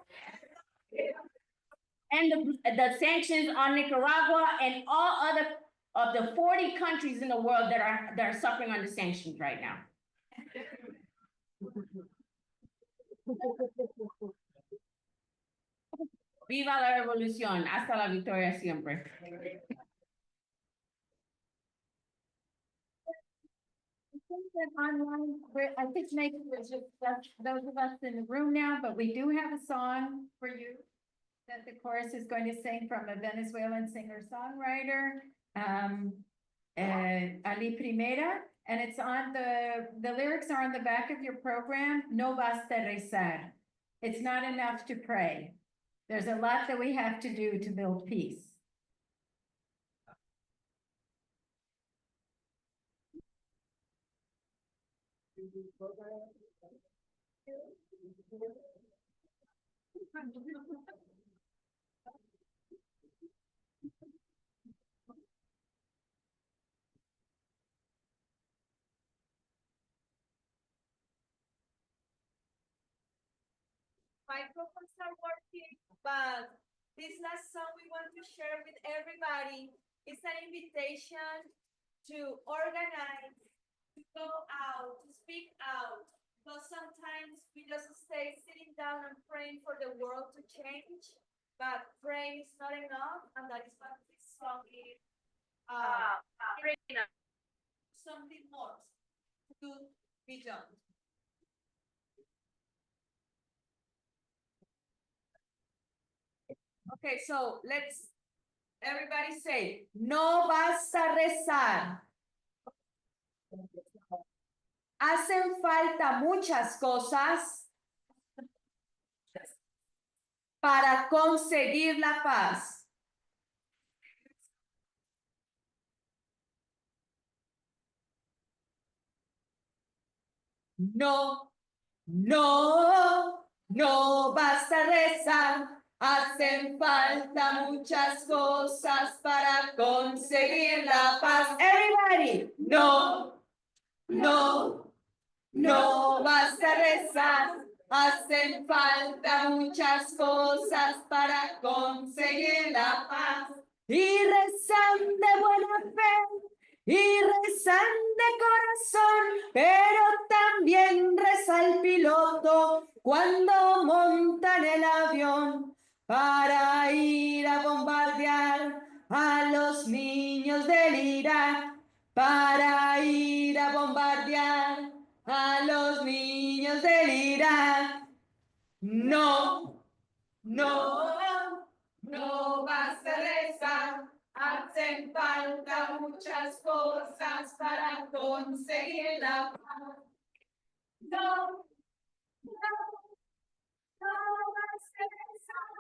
And the sanctions on Nicaragua and all other of the 40 countries in the world that are suffering under sanctions right now. Viva la revolución, hasta la victoria siempre. Online, I think maybe it's just those of us in the room now, but we do have a song for you that the chorus is going to sing from a Venezuelan singer-songwriter, Ali Primera, and it's on the lyrics are on the back of your program. No basta rezar. It's not enough to pray. There's a lot that we have to do to build peace. Microphones are working, but this last song we want to share with everybody is an invitation to organize, to go out, to speak out. Because sometimes we just stay sitting down and praying for the world to change, but praying is not enough, and that is what this song is. Something more to do beyond. Okay, so let's everybody say, no vas a rezar. Hacen falta muchas cosas para conseguir la paz. no, no, no basta rezar. Hacen falta muchas cosas para conseguir la paz. Everybody, no, no, no basta rezar. Hacen falta muchas cosas para conseguir la paz. Y rezan de buena fe, y rezan de corazón, pero también reza el piloto cuando montan el avión para ir a bombardear a los niños del Irak, para ir a bombardear a los niños del Irak. No, no, no basta rezar. Hacen falta muchas cosas para conseguir la paz. No, no, no basta rezar.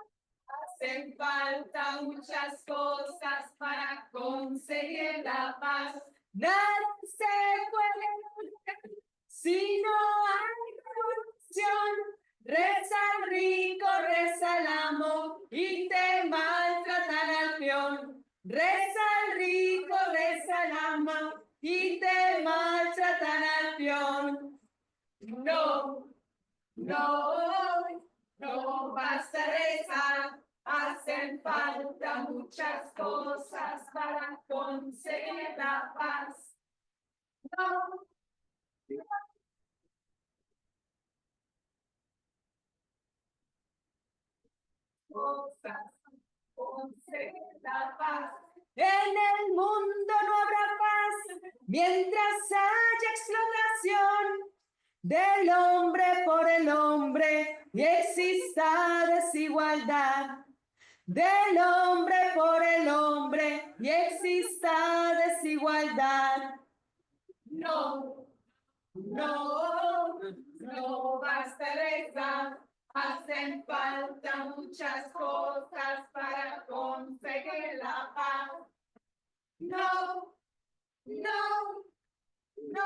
Hacen falta muchas cosas para conseguir la paz. Nada se puede lograr si no hay corrupción. Reza el rico, reza el amo y te maltratan al peón. Reza el rico, reza el amo y te maltratan al peón. No, no, no basta rezar. Hacen falta muchas cosas para conseguir la paz. No, no. Cosas, conseguir la paz. En el mundo no habrá paz mientras haya explotación del hombre por el hombre y exista desigualdad. Del hombre por el hombre y exista desigualdad. No, no, no basta rezar. Hacen falta muchas cosas para conseguir la paz. No, no, no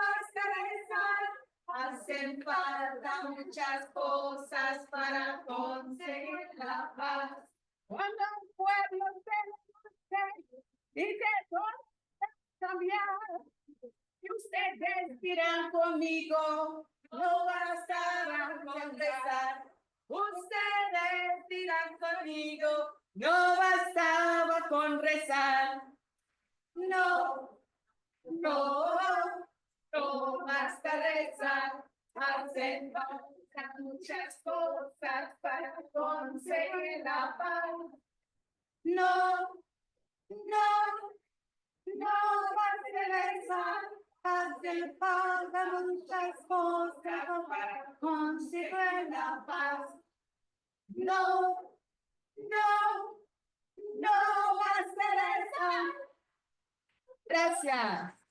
basta rezar. Hacen falta muchas cosas para conseguir la paz. Cuando un pueblo se levante y que todo cambiar, y ustedes dirán conmigo, no bastaba con rezar. Ustedes dirán conmigo, no bastaba con rezar. No, no, no basta rezar. Hacen falta muchas cosas para conseguir la paz. No, no, no basta rezar. Hacen falta muchas cosas para conseguir la paz. No, no, no basta rezar. Gracias.